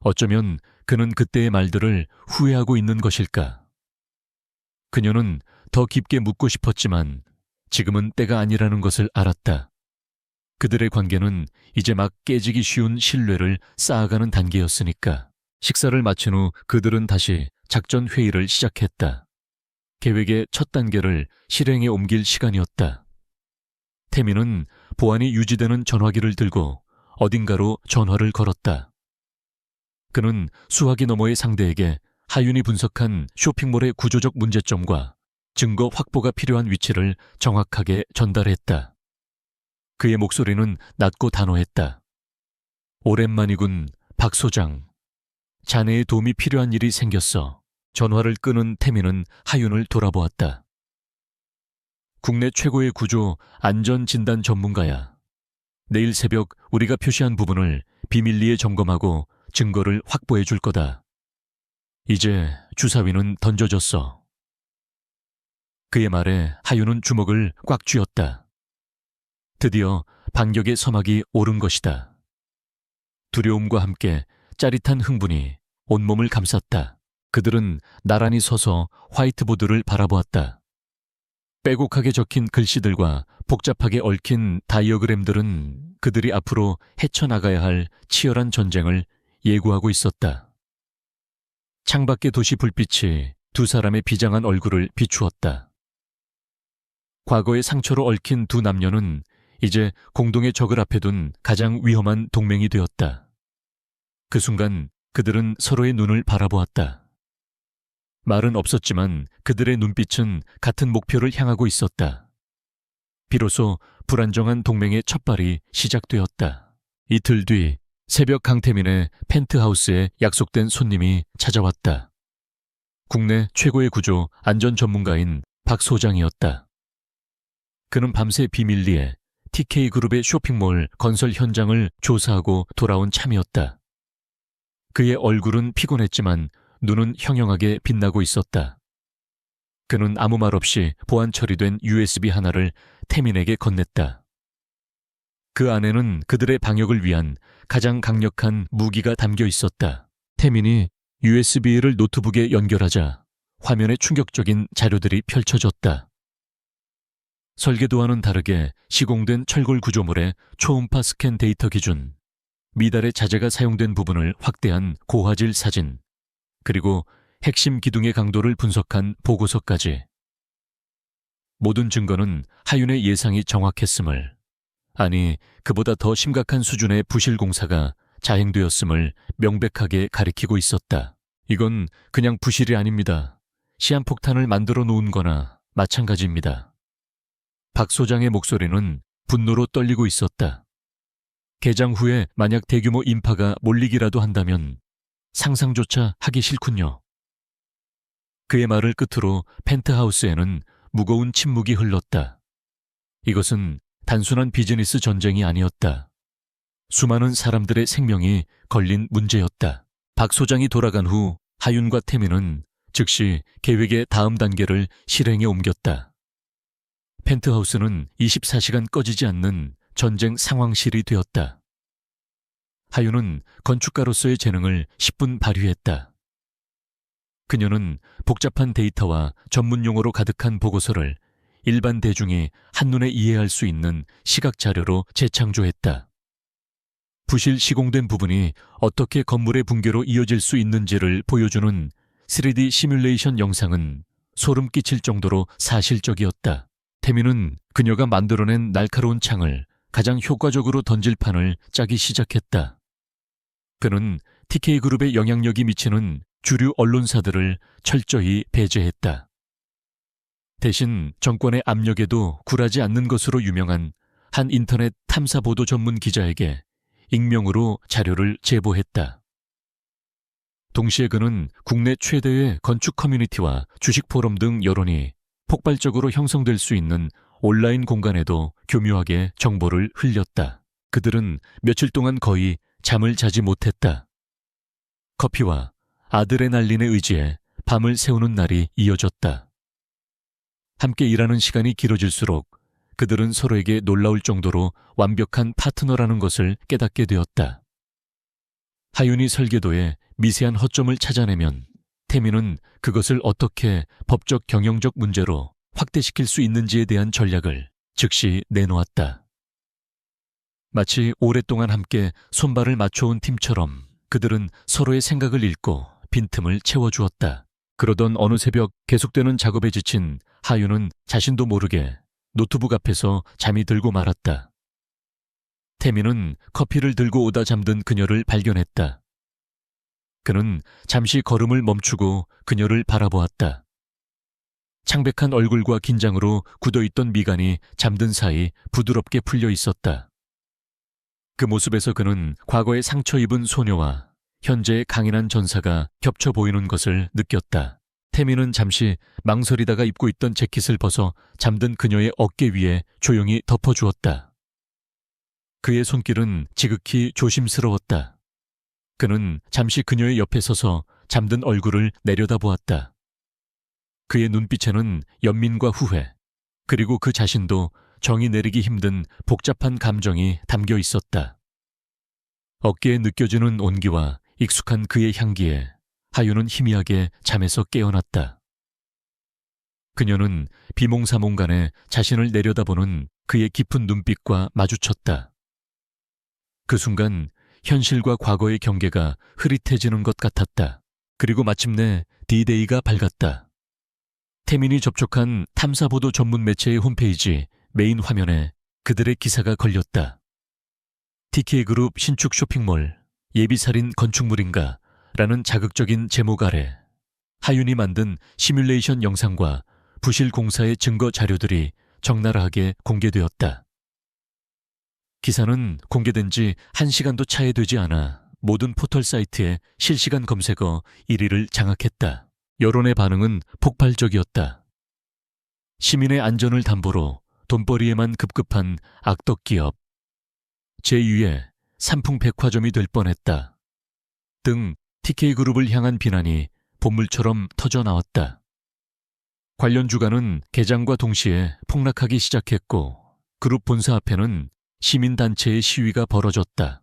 Speaker 1: 어쩌면 그는 그때의 말들을 후회하고 있는 것일까? 그녀는 더 깊게 묻고 싶었지만 지금은 때가 아니라는 것을 알았다. 그들의 관계는 이제 막 깨지기 쉬운 신뢰를 쌓아가는 단계였으니까. 식사를 마친 후 그들은 다시 작전 회의를 시작했다. 계획의 첫 단계를 실행에 옮길 시간이었다. 태민은 보안이 유지되는 전화기를 들고 어딘가로 전화를 걸었다. 그는 수화기 너머의 상대에게 하윤이 분석한 쇼핑몰의 구조적 문제점과 증거 확보가 필요한 위치를 정확하게 전달했다. 그의 목소리는 낮고 단호했다. 오랜만이군, 박 소장. 자네의 도움이 필요한 일이 생겼어. 전화를 끊은 태민은 하윤을 돌아보았다. 국내 최고의 구조 안전진단 전문가야. 내일 새벽 우리가 표시한 부분을 비밀리에 점검하고 증거를 확보해 줄 거다. 이제 주사위는 던져졌어. 그의 말에 하윤은 주먹을 꽉 쥐었다. 드디어 반격의 서막이 오른 것이다. 두려움과 함께 짜릿한 흥분이 온몸을 감쌌다. 그들은 나란히 서서 화이트보드를 바라보았다. 빼곡하게 적힌 글씨들과 복잡하게 얽힌 다이어그램들은 그들이 앞으로 헤쳐나가야 할 치열한 전쟁을 예고하고 있었다. 창밖의 도시 불빛이 두 사람의 비장한 얼굴을 비추었다. 과거의 상처로 얽힌 두 남녀는 이제 공동의 적을 앞에 둔 가장 위험한 동맹이 되었다. 그 순간 그들은 서로의 눈을 바라보았다. 말은 없었지만 그들의 눈빛은 같은 목표를 향하고 있었다. 비로소 불안정한 동맹의 첫발이 시작되었다. 이틀 뒤 새벽 강태민의 펜트하우스에 약속된 손님이 찾아왔다. 국내 최고의 구조 안전 전문가인 박 소장이었다. 그는 밤새 비밀리에 TK그룹의 쇼핑몰 건설 현장을 조사하고 돌아온 참이었다. 그의 얼굴은 피곤했지만 눈은 형형하게 빛나고 있었다. 그는 아무 말 없이 보안 처리된 USB 하나를 태민에게 건넸다. 그 안에는 그들의 방역을 위한 가장 강력한 무기가 담겨 있었다. 태민이 USB를 노트북에 연결하자 화면에 충격적인 자료들이 펼쳐졌다. 설계도와는 다르게 시공된 철골 구조물의 초음파 스캔 데이터 기준, 미달의 자재가 사용된 부분을 확대한 고화질 사진, 그리고 핵심 기둥의 강도를 분석한 보고서까지. 모든 증거는 하윤의 예상이 정확했음을, 아니 그보다 더 심각한 수준의 부실 공사가 자행되었음을 명백하게 가리키고 있었다. 이건 그냥 부실이 아닙니다. 시한폭탄을 만들어 놓은 거나 마찬가지입니다. 박 소장의 목소리는 분노로 떨리고 있었다. 개장 후에 만약 대규모 인파가 몰리기라도 한다면 상상조차 하기 싫군요. 그의 말을 끝으로 펜트하우스에는 무거운 침묵이 흘렀다. 이것은 단순한 비즈니스 전쟁이 아니었다. 수많은 사람들의 생명이 걸린 문제였다. 박 소장이 돌아간 후 하윤과 태민은 즉시 계획의 다음 단계를 실행에 옮겼다. 펜트하우스는 24시간 꺼지지 않는 전쟁 상황실이 되었다. 하윤은 건축가로서의 재능을 10분 발휘했다. 그녀는 복잡한 데이터와 전문 용어로 가득한 보고서를 일반 대중이 한눈에 이해할 수 있는 시각 자료로 재창조했다. 부실 시공된 부분이 어떻게 건물의 붕괴로 이어질 수 있는지를 보여주는 3D 시뮬레이션 영상은 소름 끼칠 정도로 사실적이었다. 태민은 그녀가 만들어낸 날카로운 창을 가장 효과적으로 던질 판을 짜기 시작했다. 그는 TK그룹의 영향력이 미치는 주류 언론사들을 철저히 배제했다. 대신 정권의 압력에도 굴하지 않는 것으로 유명한 한 인터넷 탐사 보도 전문 기자에게 익명으로 자료를 제보했다. 동시에 그는 국내 최대의 건축 커뮤니티와 주식 포럼 등 여론이 폭발적으로 형성될 수 있는 온라인 공간에도 교묘하게 정보를 흘렸다. 그들은 며칠 동안 거의 잠을 자지 못했다. 커피와 아드레날린에 의지해 밤을 새우는 날이 이어졌다. 함께 일하는 시간이 길어질수록 그들은 서로에게 놀라울 정도로 완벽한 파트너라는 것을 깨닫게 되었다. 하윤이 설계도에 미세한 허점을 찾아내면 태민은 그것을 어떻게 법적 경영적 문제로 확대시킬 수 있는지에 대한 전략을 즉시 내놓았다. 마치 오랫동안 함께 손발을 맞춰온 팀처럼 그들은 서로의 생각을 읽고 빈틈을 채워주었다. 그러던 어느 새벽 계속되는 작업에 지친 하윤은 자신도 모르게 노트북 앞에서 잠이 들고 말았다. 태민은 커피를 들고 오다 잠든 그녀를 발견했다. 그는 잠시 걸음을 멈추고 그녀를 바라보았다. 창백한 얼굴과 긴장으로 굳어있던 미간이 잠든 사이 부드럽게 풀려 있었다. 그 모습에서 그는 과거에 상처 입은 소녀와 현재의 강인한 전사가 겹쳐 보이는 것을 느꼈다. 태민은 잠시 망설이다가 입고 있던 재킷을 벗어 잠든 그녀의 어깨 위에 조용히 덮어주었다. 그의 손길은 지극히 조심스러웠다. 그는 잠시 그녀의 옆에 서서 잠든 얼굴을 내려다보았다. 그의 눈빛에는 연민과 후회, 그리고 그 자신도 정의 내리기 힘든 복잡한 감정이 담겨 있었다. 어깨에 느껴지는 온기와 익숙한 그의 향기에 하윤은 희미하게 잠에서 깨어났다. 그녀는 비몽사몽간에 자신을 내려다보는 그의 깊은 눈빛과 마주쳤다. 그 순간 현실과 과거의 경계가 흐릿해지는 것 같았다. 그리고 마침내 D-Day가 밝았다. 태민이 접촉한 탐사보도 전문 매체의 홈페이지 메인 화면에 그들의 기사가 걸렸다. TK그룹 신축 쇼핑몰 예비살인 건축물인가? 라는 자극적인 제목 아래 하윤이 만든 시뮬레이션 영상과 부실 공사의 증거 자료들이 적나라하게 공개되었다. 기사는 공개된 지 1시간도 차에 되지 않아 모든 포털 사이트의 실시간 검색어 1위를 장악했다. 여론의 반응은 폭발적이었다. 시민의 안전을 담보로 돈벌이에만 급급한 악덕 기업, 제2의 삼풍 백화점이 될 뻔했다 등 TK그룹을 향한 비난이 본물처럼 터져나왔다. 관련 주가는 개장과 동시에 폭락하기 시작했고 그룹 본사 앞에는 시민단체의 시위가 벌어졌다.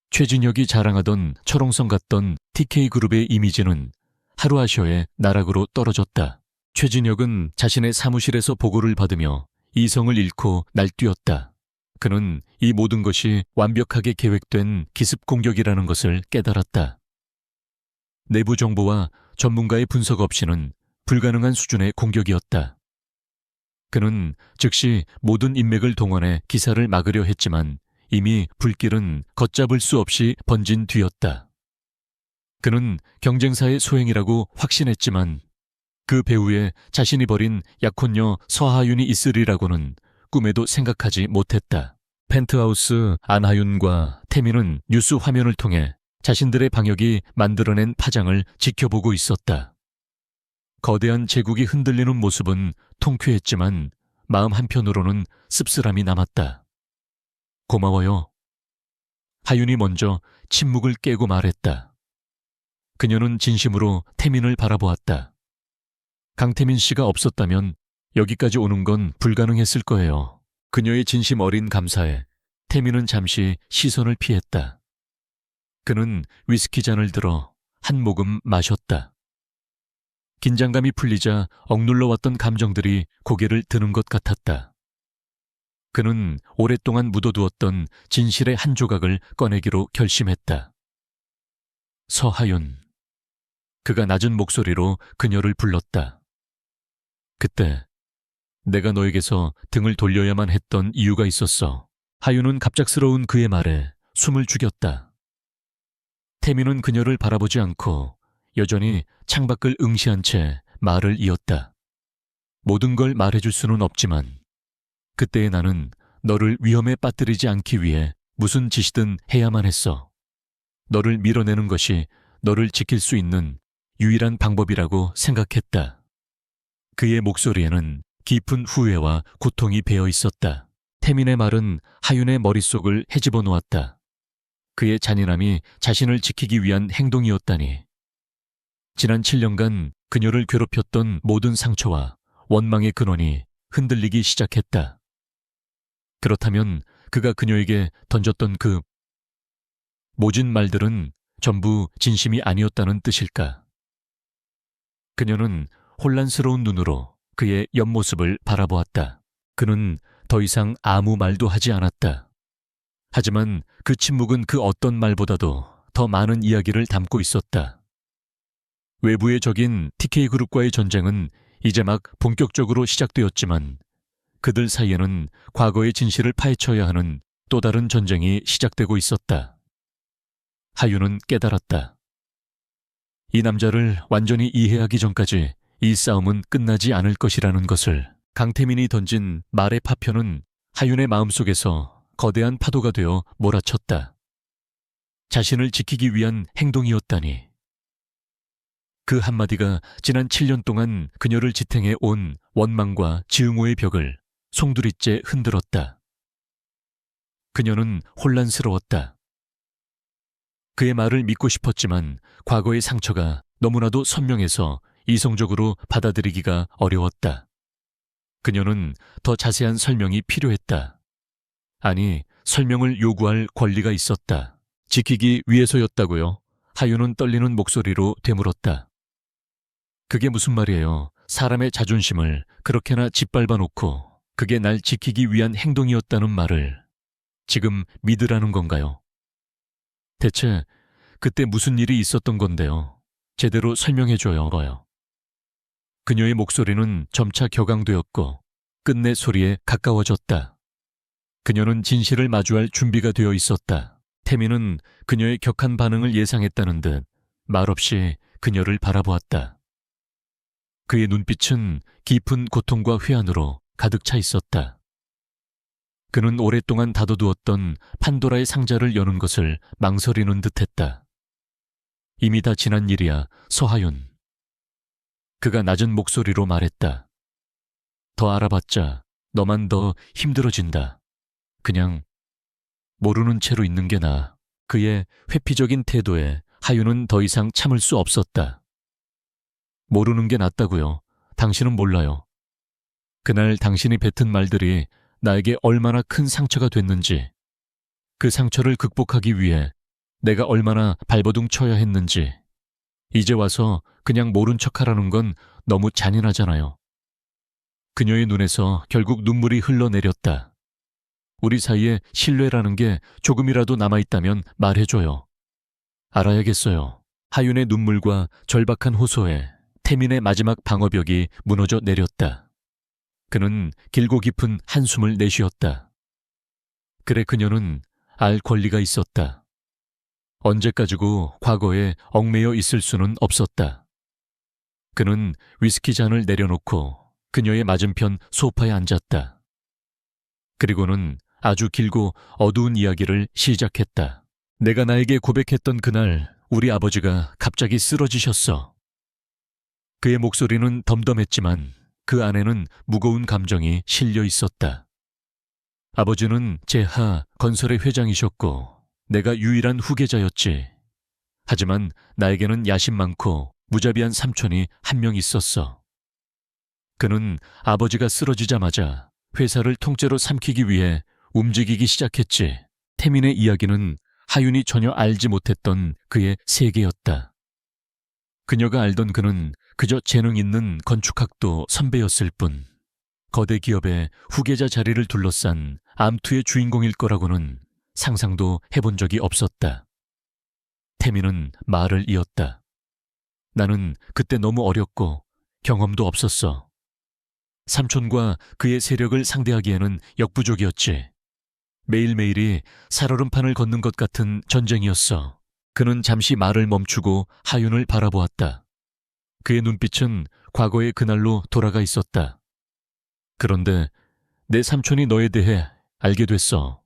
Speaker 1: 최진혁이 자랑하던 철옹성 같던 TK그룹의 이미지는 하루아셔에 나락으로 떨어졌다. 최진혁은 자신의 사무실에서 보고를 받으며 이성을 잃고 날뛰었다. 그는 이 모든 것이 완벽하게 계획된 기습 공격이라는 것을 깨달았다. 내부 정보와 전문가의 분석 없이는 불가능한 수준의 공격이었다. 그는 즉시 모든 인맥을 동원해 기사를 막으려 했지만 이미 불길은 걷잡을 수 없이 번진 뒤였다. 그는 경쟁사의 소행이라고 확신했지만 그 배후에 자신이 벌인 약혼녀 서하윤이 있으리라고는 꿈에도 생각하지 못했다. 펜트하우스 안하윤과 태민은 뉴스 화면을 통해 자신들의 방역이 만들어낸 파장을 지켜보고 있었다. 거대한 제국이 흔들리는 모습은 통쾌했지만 마음 한편으로는 씁쓸함이 남았다. 고마워요. 하윤이 먼저 침묵을 깨고 말했다. 그녀는 진심으로 태민을 바라보았다. 강태민 씨가 없었다면 여기까지 오는 건 불가능했을 거예요. 그녀의 진심 어린 감사에 태민은 잠시 시선을 피했다. 그는 위스키 잔을 들어 한 모금 마셨다. 긴장감이 풀리자 억눌러 왔던 감정들이 고개를 드는 것 같았다. 그는 오랫동안 묻어두었던 진실의 한 조각을 꺼내기로 결심했다. 서하윤. 그가 낮은 목소리로 그녀를 불렀다. 그때 내가 너에게서 등을 돌려야만 했던 이유가 있었어. 하윤은 갑작스러운 그의 말에 숨을 죽였다. 태민은 그녀를 바라보지 않고 여전히 창밖을 응시한 채 말을 이었다. 모든 걸 말해줄 수는 없지만 그때의 나는 너를 위험에 빠뜨리지 않기 위해 무슨 짓이든 해야만 했어. 너를 밀어내는 것이 너를 지킬 수 있는 유일한 방법이라고 생각했다. 그의 목소리에는 깊은 후회와 고통이 배어 있었다. 태민의 말은 하윤의 머릿속을 헤집어 놓았다. 그의 잔인함이 자신을 지키기 위한 행동이었다니. 지난 7년간 그녀를 괴롭혔던 모든 상처와 원망의 근원이 흔들리기 시작했다. 그렇다면 그가 그녀에게 던졌던 그 모진 말들은 전부 진심이 아니었다는 뜻일까? 그녀는 혼란스러운 눈으로 그의 옆모습을 바라보았다. 그는 더 이상 아무 말도 하지 않았다. 하지만 그 침묵은 그 어떤 말보다도 더 많은 이야기를 담고 있었다. 외부의 적인 TK그룹과의 전쟁은 이제 막 본격적으로 시작되었지만 그들 사이에는 과거의 진실을 파헤쳐야 하는 또 다른 전쟁이 시작되고 있었다. 하윤은 깨달았다. 이 남자를 완전히 이해하기 전까지 이 싸움은 끝나지 않을 것이라는 것을. 강태민이 던진 말의 파편은 하윤의 마음속에서 거대한 파도가 되어 몰아쳤다. 자신을 지키기 위한 행동이었다니. 그 한마디가 지난 7년 동안 그녀를 지탱해 온 원망과 증오의 벽을 송두리째 흔들었다. 그녀는 혼란스러웠다. 그의 말을 믿고 싶었지만 과거의 상처가 너무나도 선명해서 이성적으로 받아들이기가 어려웠다. 그녀는 더 자세한 설명이 필요했다. 아니, 설명을 요구할 권리가 있었다. 지키기 위해서였다고요? 하윤은 떨리는 목소리로 되물었다. 그게 무슨 말이에요? 사람의 자존심을 그렇게나 짓밟아 놓고 그게 날 지키기 위한 행동이었다는 말을 지금 믿으라는 건가요? 대체 그때 무슨 일이 있었던 건데요? 제대로 설명해줘요. 그녀의 목소리는 점차 격앙되었고 끝내 소리에 가까워졌다. 그녀는 진실을 마주할 준비가 되어 있었다. 태민은 그녀의 격한 반응을 예상했다는 듯 말없이 그녀를 바라보았다. 그의 눈빛은 깊은 고통과 회한으로 가득 차 있었다. 그는 오랫동안 닫아두었던 판도라의 상자를 여는 것을 망설이는 듯했다. 이미 다 지난 일이야, 서하윤. 그가 낮은 목소리로 말했다. 더 알아봤자 너만 더 힘들어진다. 그냥 모르는 채로 있는 게 나아. 그의 회피적인 태도에 하윤은 더 이상 참을 수 없었다. 모르는 게 낫다고요. 당신은 몰라요. 그날 당신이 뱉은 말들이 나에게 얼마나 큰 상처가 됐는지, 그 상처를 극복하기 위해 내가 얼마나 발버둥 쳐야 했는지, 이제 와서 그냥 모른 척하라는 건 너무 잔인하잖아요. 그녀의 눈에서 결국 눈물이 흘러내렸다. 우리 사이에 신뢰라는 게 조금이라도 남아있다면 말해줘요. 알아야겠어요. 하윤의 눈물과 절박한 호소에 태민의 마지막 방어벽이 무너져 내렸다. 그는 길고 깊은 한숨을 내쉬었다. 그래, 그녀는 알 권리가 있었다. 언제까지고 과거에 얽매여 있을 수는 없었다. 그는 위스키 잔을 내려놓고 그녀의 맞은편 소파에 앉았다. 그리고는 아주 길고 어두운 이야기를 시작했다. 내가 나에게 고백했던 그날 우리 아버지가 갑자기 쓰러지셨어. 그의 목소리는 덤덤했지만 그 안에는 무거운 감정이 실려 있었다. 아버지는 제하 건설의 회장이셨고 내가 유일한 후계자였지. 하지만 나에게는 야심 많고 무자비한 삼촌이 한 명 있었어. 그는 아버지가 쓰러지자마자 회사를 통째로 삼키기 위해 움직이기 시작했지. 태민의 이야기는 하윤이 전혀 알지 못했던 그의 세계였다. 그녀가 알던 그는 그저 재능 있는 건축학도 선배였을 뿐, 거대 기업의 후계자 자리를 둘러싼 암투의 주인공일 거라고는 상상도 해본 적이 없었다. 태민은 말을 이었다. 나는 그때 너무 어렸고 경험도 없었어. 삼촌과 그의 세력을 상대하기에는 역부족이었지. 매일매일이 살얼음판을 걷는 것 같은 전쟁이었어. 그는 잠시 말을 멈추고 하윤을 바라보았다. 그의 눈빛은 과거의 그날로 돌아가 있었다. 그런데 내 삼촌이 너에 대해 알게 됐어.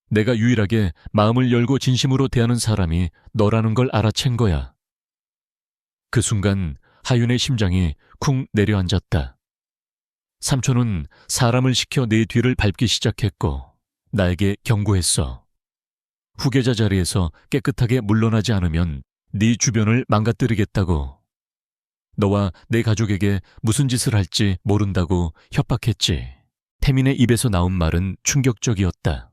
Speaker 1: 내가 유일하게 마음을 열고 진심으로 대하는 사람이 너라는 걸 알아챈 거야. 그 순간 하윤의 심장이 쿵 내려앉았다. 삼촌은 사람을 시켜 내 뒤를 밟기 시작했고 나에게 경고했어. 후계자 자리에서 깨끗하게 물러나지 않으면 네 주변을 망가뜨리겠다고. 너와 내 가족에게 무슨 짓을 할지 모른다고 협박했지. 태민의 입에서 나온 말은 충격적이었다.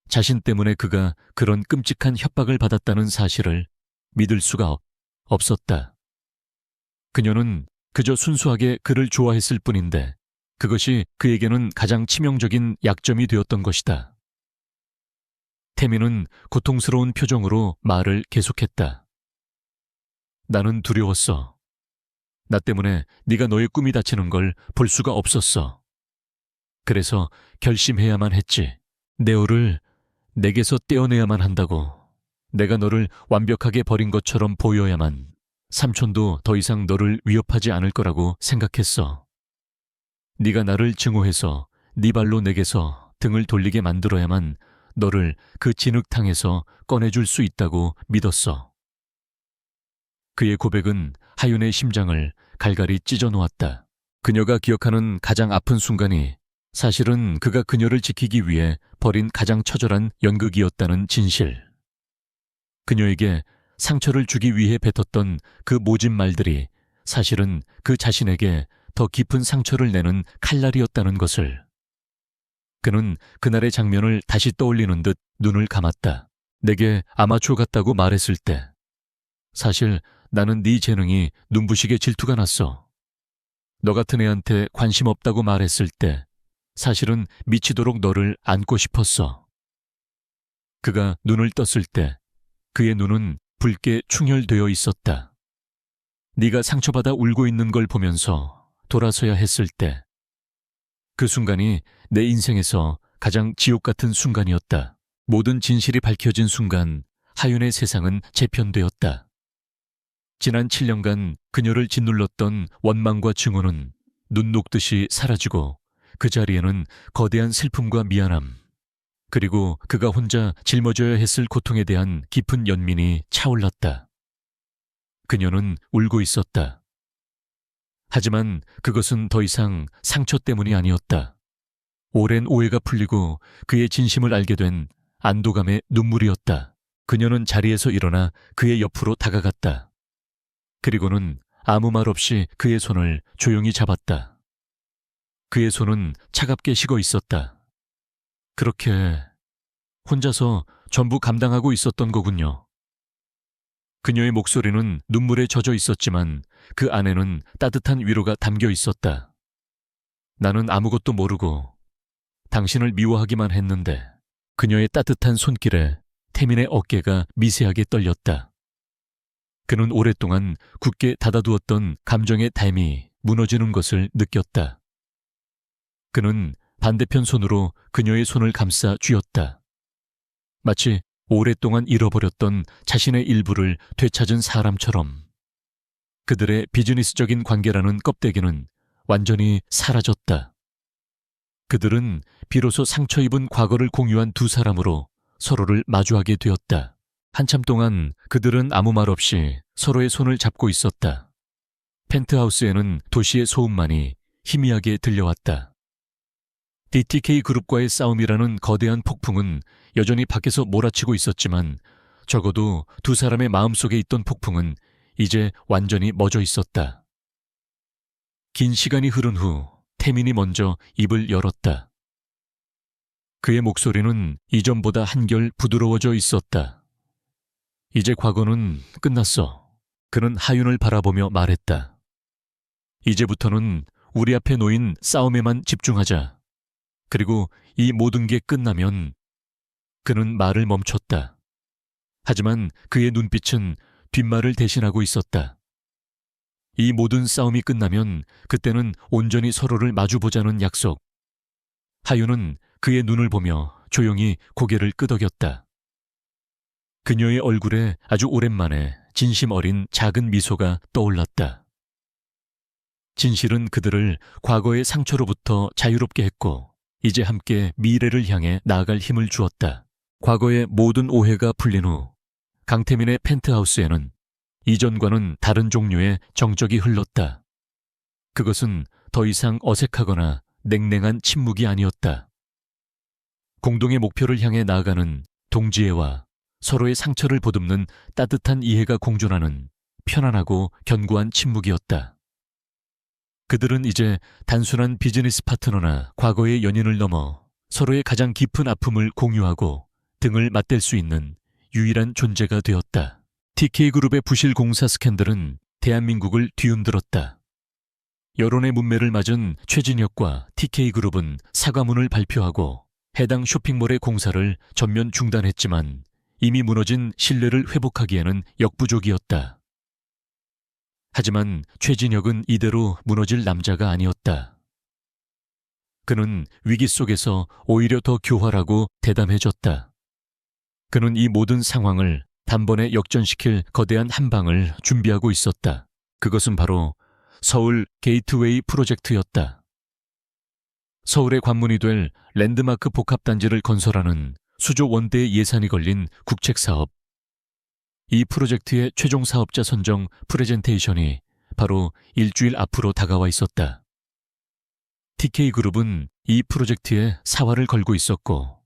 Speaker 1: 자신 때문에 그가 그런 끔찍한 협박을 받았다는 사실을 믿을 수가 없었다. 그녀는 그저 순수하게 그를 좋아했을 뿐인데 그것이 그에게는 가장 치명적인 약점이 되었던 것이다. 태민은 고통스러운 표정으로 말을 계속했다. 나는 두려웠어. 나 때문에 네가 너의 꿈이 다치는 걸 볼 수가 없었어. 그래서 결심해야만 했지. 네오를 내게서 떼어내야만 한다고. 내가 너를 완벽하게 버린 것처럼 보여야만 삼촌도 더 이상 너를 위협하지 않을 거라고 생각했어. 네가 나를 증오해서 네 발로 내게서 등을 돌리게 만들어야만 너를 그 진흙탕에서 꺼내줄 수 있다고 믿었어. 그의 고백은 하윤의 심장을 갈갈이 찢어 놓았다. 그녀가 기억하는 가장 아픈 순간이 사실은 그가 그녀를 지키기 위해 벌인 가장 처절한 연극이었다는 진실. 그녀에게 상처를 주기 위해 뱉었던 그 모진 말들이 사실은 그 자신에게 더 깊은 상처를 내는 칼날이었다는 것을. 그는 그날의 장면을 다시 떠올리는 듯 눈을 감았다. 내게 아마추어 같다고 말했을 때 사실 나는 네 재능이 눈부시게 질투가 났어. 너 같은 애한테 관심 없다고 말했을 때 사실은 미치도록 너를 안고 싶었어. 그가 눈을 떴을 때 그의 눈은 붉게 충혈되어 있었다. 네가 상처받아 울고 있는 걸 보면서 돌아서야 했을 때 그 순간이 내 인생에서 가장 지옥 같은 순간이었다. 모든 진실이 밝혀진 순간 하윤의 세상은 재편되었다. 지난 7년간 그녀를 짓눌렀던 원망과 증오는 눈 녹듯이 사라지고 그 자리에는 거대한 슬픔과 미안함, 그리고 그가 혼자 짊어져야 했을 고통에 대한 깊은 연민이 차올랐다. 그녀는 울고 있었다. 하지만 그것은 더 이상 상처 때문이 아니었다. 오랜 오해가 풀리고 그의 진심을 알게 된 안도감의 눈물이었다. 그녀는 자리에서 일어나 그의 옆으로 다가갔다. 그리고는 아무 말 없이 그의 손을 조용히 잡았다. 그의 손은 차갑게 식어 있었다. 그렇게 혼자서 전부 감당하고 있었던 거군요. 그녀의 목소리는 눈물에 젖어 있었지만 그 안에는 따뜻한 위로가 담겨 있었다. 나는 아무것도 모르고 당신을 미워하기만 했는데. 그녀의 따뜻한 손길에 태민의 어깨가 미세하게 떨렸다. 그는 오랫동안 굳게 닫아두었던 감정의 댐이 무너지는 것을 느꼈다. 그는 반대편 손으로 그녀의 손을 감싸 쥐었다. 마치 오랫동안 잃어버렸던 자신의 일부를 되찾은 사람처럼. 그들의 비즈니스적인 관계라는 껍데기는 완전히 사라졌다. 그들은 비로소 상처 입은 과거를 공유한 두 사람으로 서로를 마주하게 되었다. 한참 동안 그들은 아무 말 없이 서로의 손을 잡고 있었다. 펜트하우스에는 도시의 소음만이 희미하게 들려왔다. DTK 그룹과의 싸움이라는 거대한 폭풍은 여전히 밖에서 몰아치고 있었지만 적어도 두 사람의 마음속에 있던 폭풍은 이제 완전히 멎어 있었다. 긴 시간이 흐른 후 태민이 먼저 입을 열었다. 그의 목소리는 이전보다 한결 부드러워져 있었다. 이제 과거는 끝났어. 그는 하윤을 바라보며 말했다. 이제부터는 우리 앞에 놓인 싸움에만 집중하자. 그리고 이 모든 게 끝나면 그는 말을 멈췄다. 하지만 그의 눈빛은 뒷말을 대신하고 있었다. 이 모든 싸움이 끝나면 그때는 온전히 서로를 마주보자는 약속. 하윤은 그의 눈을 보며 조용히 고개를 끄덕였다. 그녀의 얼굴에 아주 오랜만에 진심 어린 작은 미소가 떠올랐다. 진실은 그들을 과거의 상처로부터 자유롭게 했고 이제 함께 미래를 향해 나아갈 힘을 주었다. 과거의 모든 오해가 풀린 후 강태민의 펜트하우스에는 이전과는 다른 종류의 정적이 흘렀다. 그것은 더 이상 어색하거나 냉랭한 침묵이 아니었다. 공동의 목표를 향해 나아가는 동지애와 서로의 상처를 보듬는 따뜻한 이해가 공존하는 편안하고 견고한 침묵이었다. 그들은 이제 단순한 비즈니스 파트너나 과거의 연인을 넘어 서로의 가장 깊은 아픔을 공유하고 등을 맞댈 수 있는 유일한 존재가 되었다. TK그룹의 부실 공사 스캔들은 대한민국을 뒤흔들었다. 여론의 문매를 맞은 최진혁과 TK그룹은 사과문을 발표하고 해당 쇼핑몰의 공사를 전면 중단했지만 이미 무너진 신뢰를 회복하기에는 역부족이었다. 하지만 최진혁은 이대로 무너질 남자가 아니었다. 그는 위기 속에서 오히려 더 교활하고 대담해졌다. 그는 이 모든 상황을 단번에 역전시킬 거대한 한방을 준비하고 있었다. 그것은 바로 서울 게이트웨이 프로젝트였다. 서울의 관문이 될 랜드마크 복합단지를 건설하는 수조 원대의 예산이 걸린 국책사업. 이 프로젝트의 최종 사업자 선정 프레젠테이션이 바로 일주일 앞으로 다가와 있었다. TK그룹은 이 프로젝트에 사활을 걸고 있었고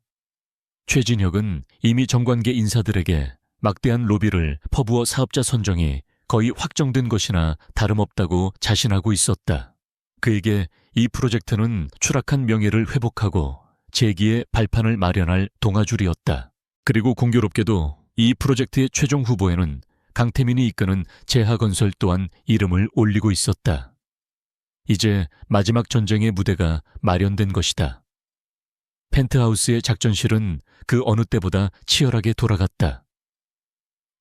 Speaker 1: 최진혁은 이미 정관계 인사들에게 막대한 로비를 퍼부어 사업자 선정이 거의 확정된 것이나 다름없다고 자신하고 있었다. 그에게 이 프로젝트는 추락한 명예를 회복하고 재기의 발판을 마련할 동아줄이었다. 그리고 공교롭게도 이 프로젝트의 최종 후보에는 강태민이 이끄는 제하건설 또한 이름을 올리고 있었다. 이제 마지막 전쟁의 무대가 마련된 것이다. 펜트하우스의 작전실은 그 어느 때보다 치열하게 돌아갔다.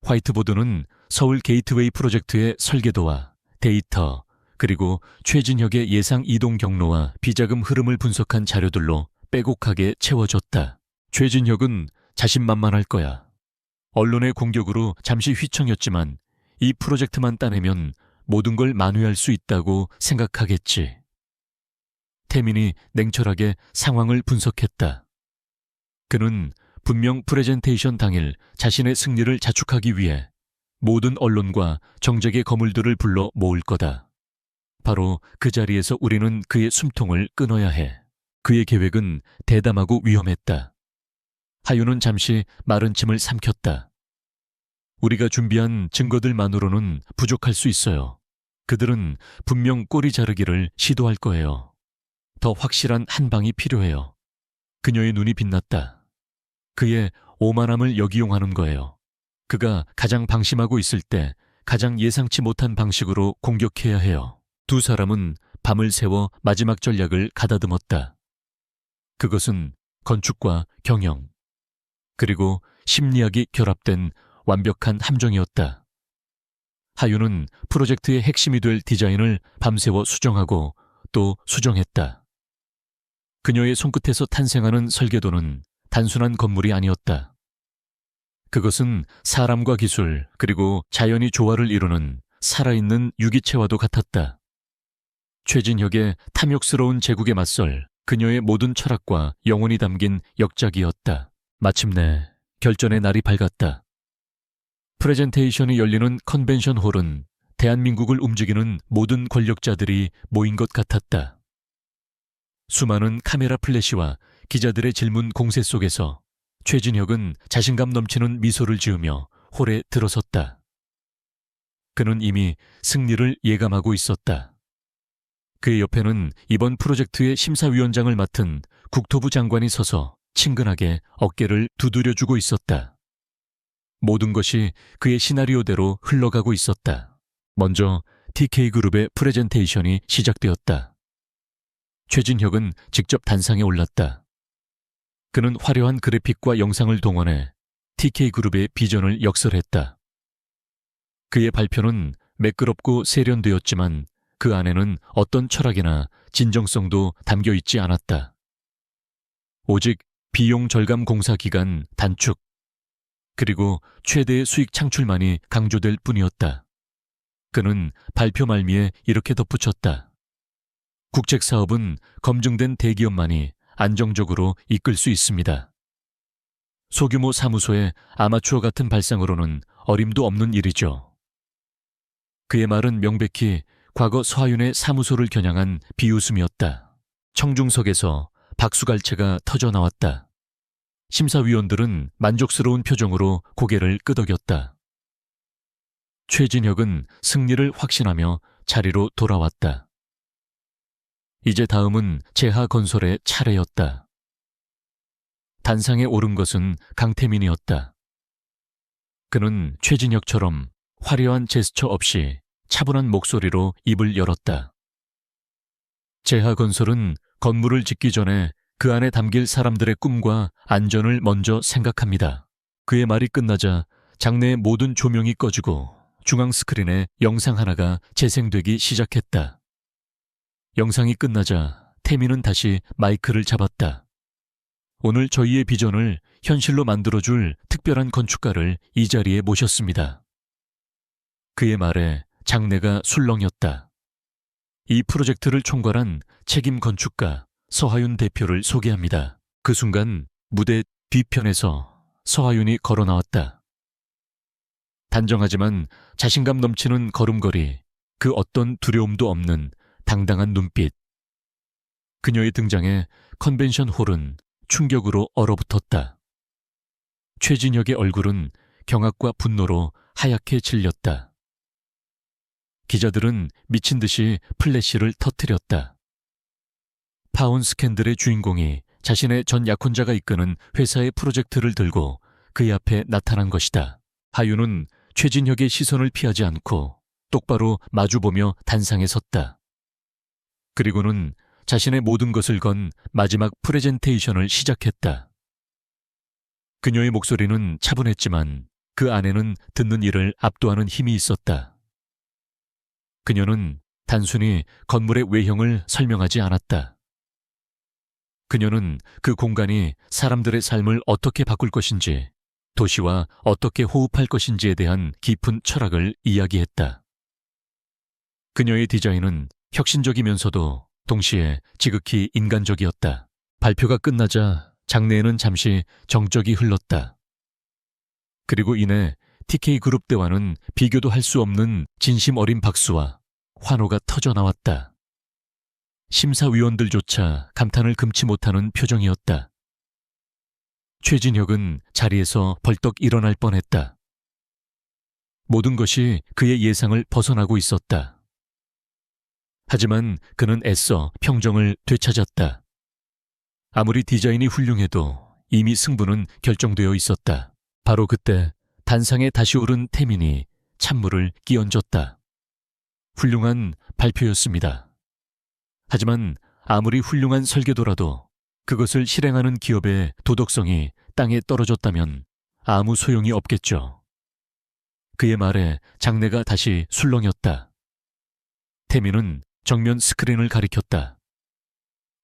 Speaker 1: 화이트보드는 서울 게이트웨이 프로젝트의 설계도와 데이터, 그리고 최진혁의 예상 이동 경로와 비자금 흐름을 분석한 자료들로 빼곡하게 채워졌다. 최진혁은 자신만만할 거야. 언론의 공격으로 잠시 휘청였지만 이 프로젝트만 따내면 모든 걸 만회할 수 있다고 생각하겠지. 태민이 냉철하게 상황을 분석했다. 그는 분명 프레젠테이션 당일 자신의 승리를 자축하기 위해 모든 언론과 정적의 거물들을 불러 모을 거다. 바로 그 자리에서 우리는 그의 숨통을 끊어야 해. 그의 계획은 대담하고 위험했다. 하윤은 잠시 마른 침을 삼켰다. 우리가 준비한 증거들만으로는 부족할 수 있어요. 그들은 분명 꼬리 자르기를 시도할 거예요. 더 확실한 한 방이 필요해요. 그녀의 눈이 빛났다. 그의 오만함을 역이용하는 거예요. 그가 가장 방심하고 있을 때 가장 예상치 못한 방식으로 공격해야 해요. 두 사람은 밤을 새워 마지막 전략을 가다듬었다. 그것은 건축과 경영, 그리고 심리학이 결합된 완벽한 함정이었다. 하윤은 프로젝트의 핵심이 될 디자인을 밤새워 수정하고 또 수정했다. 그녀의 손끝에서 탄생하는 설계도는 단순한 건물이 아니었다. 그것은 사람과 기술 그리고 자연이 조화를 이루는 살아있는 유기체와도 같았다. 최진혁의 탐욕스러운 제국에 맞설 그녀의 모든 철학과 영혼이 담긴 역작이었다. 마침내 결전의 날이 밝았다. 프레젠테이션이 열리는 컨벤션 홀은 대한민국을 움직이는 모든 권력자들이 모인 것 같았다. 수많은 카메라 플래시와 기자들의 질문 공세 속에서 최진혁은 자신감 넘치는 미소를 지으며 홀에 들어섰다. 그는 이미 승리를 예감하고 있었다. 그의 옆에는 이번 프로젝트의 심사위원장을 맡은 국토부 장관이 서서 친근하게 어깨를 두드려주고 있었다. 모든 것이 그의 시나리오대로 흘러가고 있었다. 먼저 TK그룹의 프레젠테이션이 시작되었다. 최진혁은 직접 단상에 올랐다. 그는 화려한 그래픽과 영상을 동원해 TK그룹의 비전을 역설했다. 그의 발표는 매끄럽고 세련되었지만 그 안에는 어떤 철학이나 진정성도 담겨 있지 않았다. 오직 비용 절감 공사 기간 단축, 그리고 최대의 수익 창출만이 강조될 뿐이었다. 그는 발표 말미에 이렇게 덧붙였다. 국책 사업은 검증된 대기업만이 안정적으로 이끌 수 있습니다. 소규모 사무소의 아마추어 같은 발상으로는 어림도 없는 일이죠. 그의 말은 명백히 과거 서하윤의 사무소를 겨냥한 비웃음이었다. 청중석에서 박수갈채가 터져나왔다. 심사위원들은 만족스러운 표정으로 고개를 끄덕였다. 최진혁은 승리를 확신하며 자리로 돌아왔다. 이제 다음은 제하건설의 차례였다. 단상에 오른 것은 강태민이었다. 그는 최진혁처럼 화려한 제스처 없이 차분한 목소리로 입을 열었다. 제하건설은 건물을 짓기 전에 그 안에 담길 사람들의 꿈과 안전을 먼저 생각합니다. 그의 말이 끝나자 장내의 모든 조명이 꺼지고 중앙 스크린에 영상 하나가 재생되기 시작했다. 영상이 끝나자 태민은 다시 마이크를 잡았다. 오늘 저희의 비전을 현실로 만들어줄 특별한 건축가를 이 자리에 모셨습니다. 그의 말에 장내가 술렁였다. 이 프로젝트를 총괄한 책임 건축가 서하윤 대표를 소개합니다. 그 순간 무대 뒤편에서 서하윤이 걸어 나왔다. 단정하지만 자신감 넘치는 걸음걸이, 그 어떤 두려움도 없는 당당한 눈빛. 그녀의 등장에 컨벤션 홀은 충격으로 얼어붙었다. 최진혁의 얼굴은 경악과 분노로 하얗게 질렸다. 기자들은 미친 듯이 플래시를 터뜨렸다. 파운 스캔들의 주인공이 자신의 전 약혼자가 이끄는 회사의 프로젝트를 들고 그의 앞에 나타난 것이다. 하윤은 최진혁의 시선을 피하지 않고 똑바로 마주보며 단상에 섰다. 그리고는 자신의 모든 것을 건 마지막 프레젠테이션을 시작했다. 그녀의 목소리는 차분했지만 그 안에는 듣는 이를 압도하는 힘이 있었다. 그녀는 단순히 건물의 외형을 설명하지 않았다. 그녀는 그 공간이 사람들의 삶을 어떻게 바꿀 것인지, 도시와 어떻게 호흡할 것인지에 대한 깊은 철학을 이야기했다. 그녀의 디자인은 혁신적이면서도 동시에 지극히 인간적이었다. 발표가 끝나자 장내에는 잠시 정적이 흘렀다. 그리고 이내 TK그룹대와는 비교도 할 수 없는 진심 어린 박수와 환호가 터져나왔다. 심사위원들조차 감탄을 금치 못하는 표정이었다. 최진혁은 자리에서 벌떡 일어날 뻔했다. 모든 것이 그의 예상을 벗어나고 있었다. 하지만 그는 애써 평정을 되찾았다. 아무리 디자인이 훌륭해도 이미 승부는 결정되어 있었다. 바로 그때 단상에 다시 오른 태민이 찬물을 끼얹었다. 훌륭한 발표였습니다. 하지만 아무리 훌륭한 설계도라도 그것을 실행하는 기업의 도덕성이 땅에 떨어졌다면 아무 소용이 없겠죠. 그의 말에 장내가 다시 술렁였다. 태민은 정면 스크린을 가리켰다.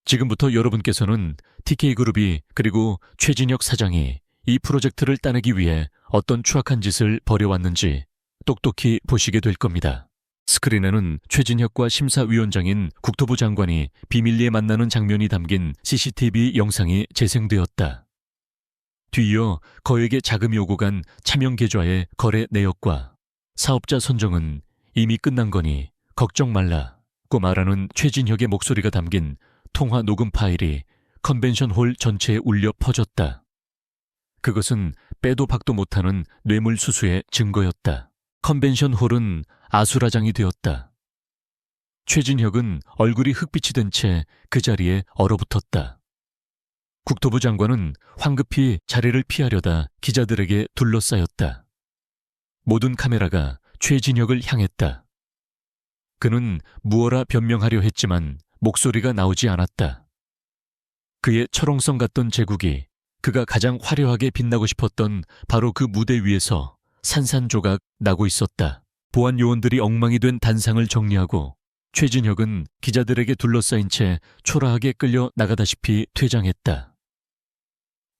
Speaker 1: 지금부터 여러분께서는 TK그룹이 그리고 최진혁 사장이 이 프로젝트를 따내기 위해 어떤 추악한 짓을 벌여왔는지 똑똑히 보시게 될 겁니다. 스크린에는 최진혁과 심사위원장인 국토부 장관이 비밀리에 만나는 장면이 담긴 CCTV 영상이 재생되었다. 뒤이어 거액의 자금이 오고 간 차명 계좌의 거래 내역과 사업자 선정은 이미 끝난 거니 걱정 말라고 말하는 최진혁의 목소리가 담긴 통화 녹음 파일이 컨벤션 홀 전체에 울려 퍼졌다. 그것은 빼도 박도 못하는 뇌물수수의 증거였다. 컨벤션 홀은 아수라장이 되었다. 최진혁은 얼굴이 흑빛이 된 채 그 자리에 얼어붙었다. 국토부 장관은 황급히 자리를 피하려다 기자들에게 둘러싸였다. 모든 카메라가 최진혁을 향했다. 그는 무어라 변명하려 했지만 목소리가 나오지 않았다. 그의 철옹성 같던 제국이 그가 가장 화려하게 빛나고 싶었던 바로 그 무대 위에서 산산조각 나고 있었다. 보안 요원들이 엉망이 된 단상을 정리하고 최진혁은 기자들에게 둘러싸인 채 초라하게 끌려 나가다시피 퇴장했다.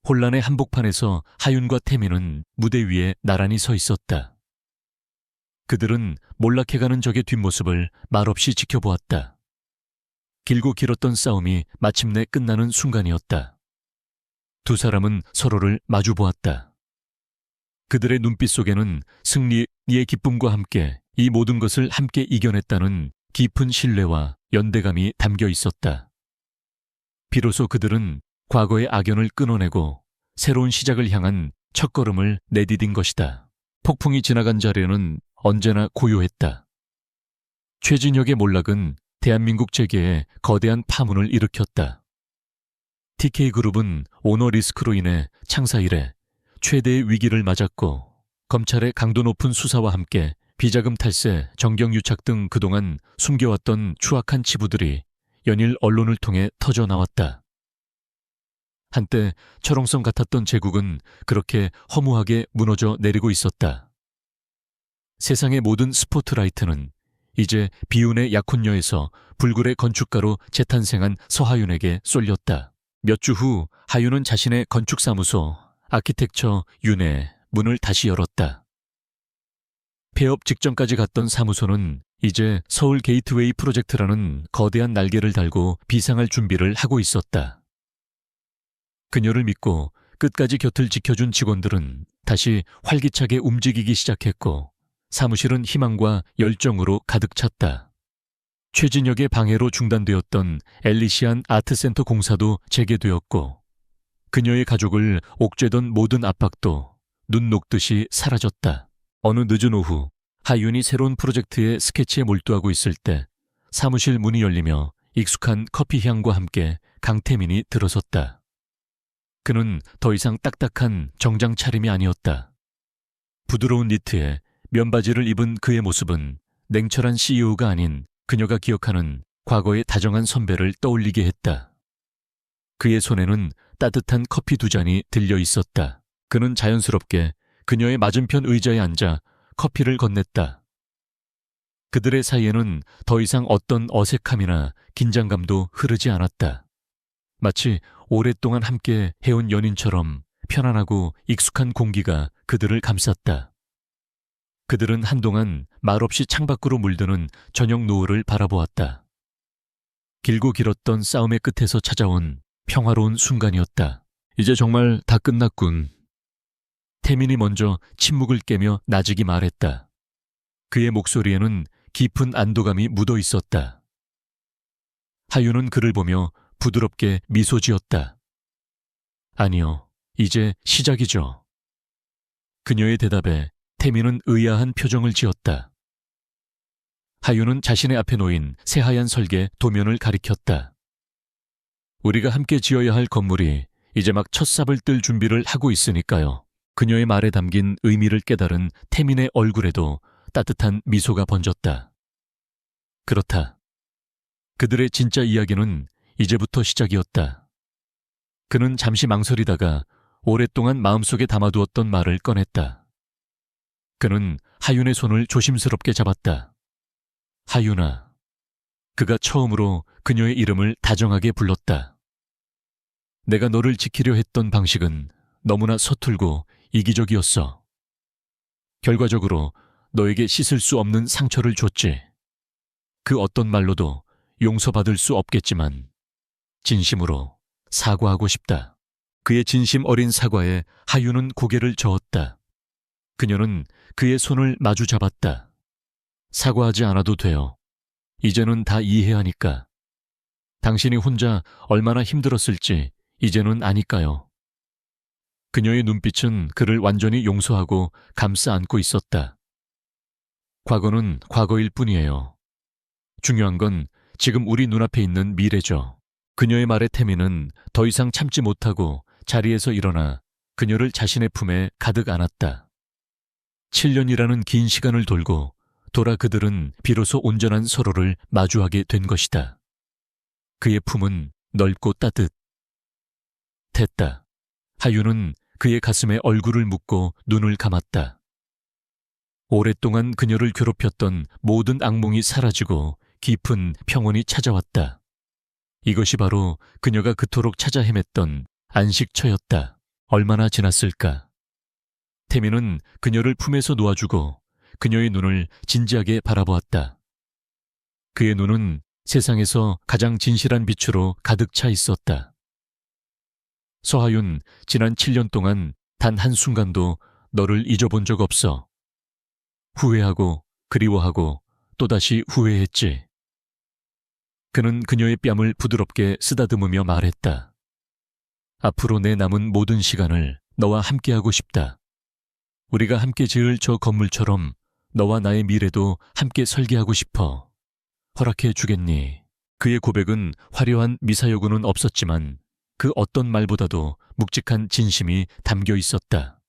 Speaker 1: 혼란의 한복판에서 하윤과 태민은 무대 위에 나란히 서 있었다. 그들은 몰락해가는 적의 뒷모습을 말없이 지켜보았다. 길고 길었던 싸움이 마침내 끝나는 순간이었다. 두 사람은 서로를 마주보았다. 그들의 눈빛 속에는 승리의 기쁨과 함께 이 모든 것을 함께 이겨냈다는 깊은 신뢰와 연대감이 담겨 있었다. 비로소 그들은 과거의 악연을 끊어내고 새로운 시작을 향한 첫걸음을 내디딘 것이다. 폭풍이 지나간 자리는 언제나 고요했다. 최진혁의 몰락은 대한민국 재계에 거대한 파문을 일으켰다. TK그룹은 오너 리스크로 인해 창사 이래 최대의 위기를 맞았고 검찰의 강도 높은 수사와 함께 비자금 탈세, 정경유착 등 그동안 숨겨왔던 추악한 치부들이 연일 언론을 통해 터져나왔다. 한때 철옹성 같았던 제국은 그렇게 허무하게 무너져 내리고 있었다. 세상의 모든 스포트라이트는 이제 비운의 약혼녀에서 불굴의 건축가로 재탄생한 서하윤에게 쏠렸다. 몇 주 후 하윤은 자신의 건축사무소 아키텍처 윤의 문을 다시 열었다. 폐업 직전까지 갔던 사무소는 이제 서울 게이트웨이 프로젝트라는 거대한 날개를 달고 비상할 준비를 하고 있었다. 그녀를 믿고 끝까지 곁을 지켜준 직원들은 다시 활기차게 움직이기 시작했고 사무실은 희망과 열정으로 가득 찼다. 최진혁의 방해로 중단되었던 엘리시안 아트센터 공사도 재개되었고 그녀의 가족을 옥죄던 모든 압박도 눈 녹듯이 사라졌다. 어느 늦은 오후 하윤이 새로운 프로젝트의 스케치에 몰두하고 있을 때 사무실 문이 열리며 익숙한 커피 향과 함께 강태민이 들어섰다. 그는 더 이상 딱딱한 정장 차림이 아니었다. 부드러운 니트에 면바지를 입은 그의 모습은 냉철한 CEO가 아닌 그녀가 기억하는 과거의 다정한 선배를 떠올리게 했다. 그의 손에는 따뜻한 커피 두 잔이 들려 있었다. 그는 자연스럽게 그녀의 맞은편 의자에 앉아 커피를 건넸다. 그들의 사이에는 더 이상 어떤 어색함이나 긴장감도 흐르지 않았다. 마치 오랫동안 함께 해온 연인처럼 편안하고 익숙한 공기가 그들을 감쌌다. 그들은 한동안 말없이 창밖으로 물드는 저녁 노을을 바라보았다. 길고 길었던 싸움의 끝에서 찾아온 평화로운 순간이었다. 이제 정말 다 끝났군. 태민이 먼저 침묵을 깨며 나직이 말했다. 그의 목소리에는 깊은 안도감이 묻어 있었다. 하윤은 그를 보며 부드럽게 미소 지었다. 아니요, 이제 시작이죠. 그녀의 대답에 태민은 의아한 표정을 지었다. 하윤은 자신의 앞에 놓인 새하얀 설계 도면을 가리켰다. 우리가 함께 지어야 할 건물이 이제 막 첫 삽을 뜰 준비를 하고 있으니까요. 그녀의 말에 담긴 의미를 깨달은 태민의 얼굴에도 따뜻한 미소가 번졌다. 그렇다. 그들의 진짜 이야기는 이제부터 시작이었다. 그는 잠시 망설이다가 오랫동안 마음속에 담아두었던 말을 꺼냈다. 그는 하윤의 손을 조심스럽게 잡았다. 하윤아. 그가 처음으로 그녀의 이름을 다정하게 불렀다. 내가 너를 지키려 했던 방식은 너무나 서툴고 이기적이었어. 결과적으로 너에게 씻을 수 없는 상처를 줬지. 그 어떤 말로도 용서받을 수 없겠지만 진심으로 사과하고 싶다. 그의 진심 어린 사과에 하윤은 고개를 저었다. 그녀는 그의 손을 마주 잡았다. 사과하지 않아도 돼요. 이제는 다 이해하니까. 당신이 혼자 얼마나 힘들었을지 이제는 아니까요. 그녀의 눈빛은 그를 완전히 용서하고 감싸 안고 있었다. 과거는 과거일 뿐이에요. 중요한 건 지금 우리 눈앞에 있는 미래죠. 그녀의 말에 태민은 더 이상 참지 못하고 자리에서 일어나 그녀를 자신의 품에 가득 안았다. 7년이라는 긴 시간을 돌고 돌아 그들은 비로소 온전한 서로를 마주하게 된 것이다. 그의 품은 넓고 따뜻했다. 하윤은 그의 가슴에 얼굴을 묻고 눈을 감았다. 오랫동안 그녀를 괴롭혔던 모든 악몽이 사라지고 깊은 평온이 찾아왔다. 이것이 바로 그녀가 그토록 찾아 헤맸던 안식처였다. 얼마나 지났을까? 태민은 그녀를 품에서 놓아주고 그녀의 눈을 진지하게 바라보았다. 그의 눈은 세상에서 가장 진실한 빛으로 가득 차 있었다. 서하윤, 지난 7년 동안 단 한순간도 너를 잊어본 적 없어. 후회하고 그리워하고 또다시 후회했지. 그는 그녀의 뺨을 부드럽게 쓰다듬으며 말했다. 앞으로 내 남은 모든 시간을 너와 함께하고 싶다. 우리가 함께 지을 저 건물처럼 너와 나의 미래도 함께 설계하고 싶어. 허락해 주겠니? 그의 고백은 화려한 미사여구는 없었지만 그 어떤 말보다도 묵직한 진심이 담겨 있었다.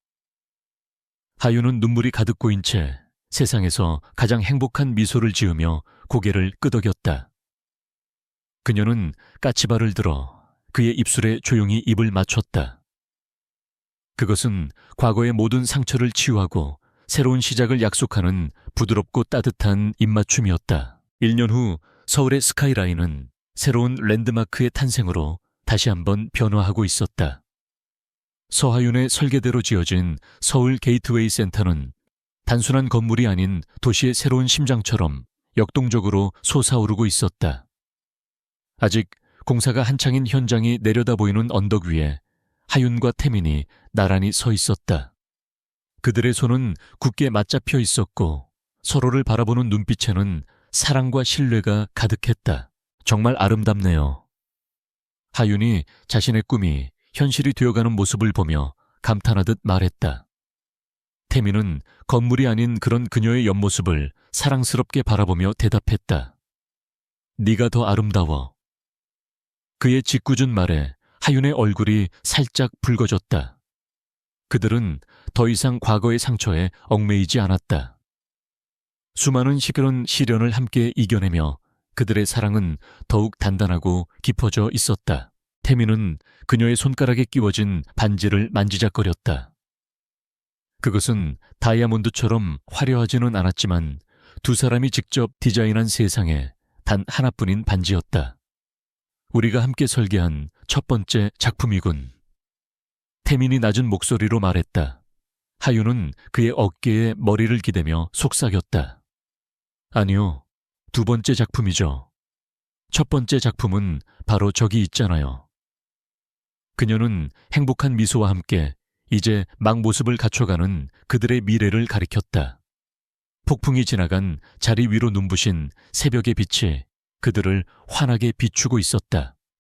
Speaker 1: 하윤은 눈물이 가득 고인 채 세상에서 가장 행복한 미소를 지으며 고개를 끄덕였다. 그녀는 까치발을 들어 그의 입술에 조용히 입을 맞췄다. 그것은 과거의 모든 상처를 치유하고 새로운 시작을 약속하는 부드럽고 따뜻한 입맞춤이었다. 1년 후 서울의 스카이라인은 새로운 랜드마크의 탄생으로 다시 한번 변화하고 있었다. 서하윤의 설계대로 지어진 서울 게이트웨이 센터는 단순한 건물이 아닌 도시의 새로운 심장처럼 역동적으로 솟아오르고 있었다. 아직 공사가 한창인 현장이 내려다 보이는 언덕 위에 하윤과 태민이 나란히 서 있었다. 그들의 손은 굳게 맞잡혀 있었고 서로를 바라보는 눈빛에는 사랑과 신뢰가 가득했다. 정말 아름답네요. 하윤이 자신의 꿈이 현실이 되어가는 모습을 보며 감탄하듯 말했다. 태민은 건물이 아닌 그런 그녀의 옆모습을 사랑스럽게 바라보며 대답했다. 네가 더 아름다워. 그의 짓궂은 말에 하윤의 얼굴이 살짝 붉어졌다. 그들은 더 이상 과거의 상처에 얽매이지 않았다. 수많은 시련을 함께 이겨내며 그들의 사랑은 더욱 단단하고 깊어져 있었다. 태민은 그녀의 손가락에 끼워진 반지를 만지작거렸다. 그것은 다이아몬드처럼 화려하지는 않았지만 두 사람이 직접 디자인한 세상에 단 하나뿐인 반지였다. 우리가 함께 설계한 첫 번째 작품이군. 태민이 낮은 목소리로 말했다. 하윤은 그의 어깨에 머리를 기대며 속삭였다. 아니요, 두 번째 작품이죠. 첫 번째 작품은 바로 저기 있잖아요. 그녀는 행복한 미소와 함께 이제 막 모습을 갖춰가는 그들의 미래를 가리켰다. 폭풍이 지나간 자리 위로 눈부신 새벽의 빛이 그들을 환하게 비추고 있었다.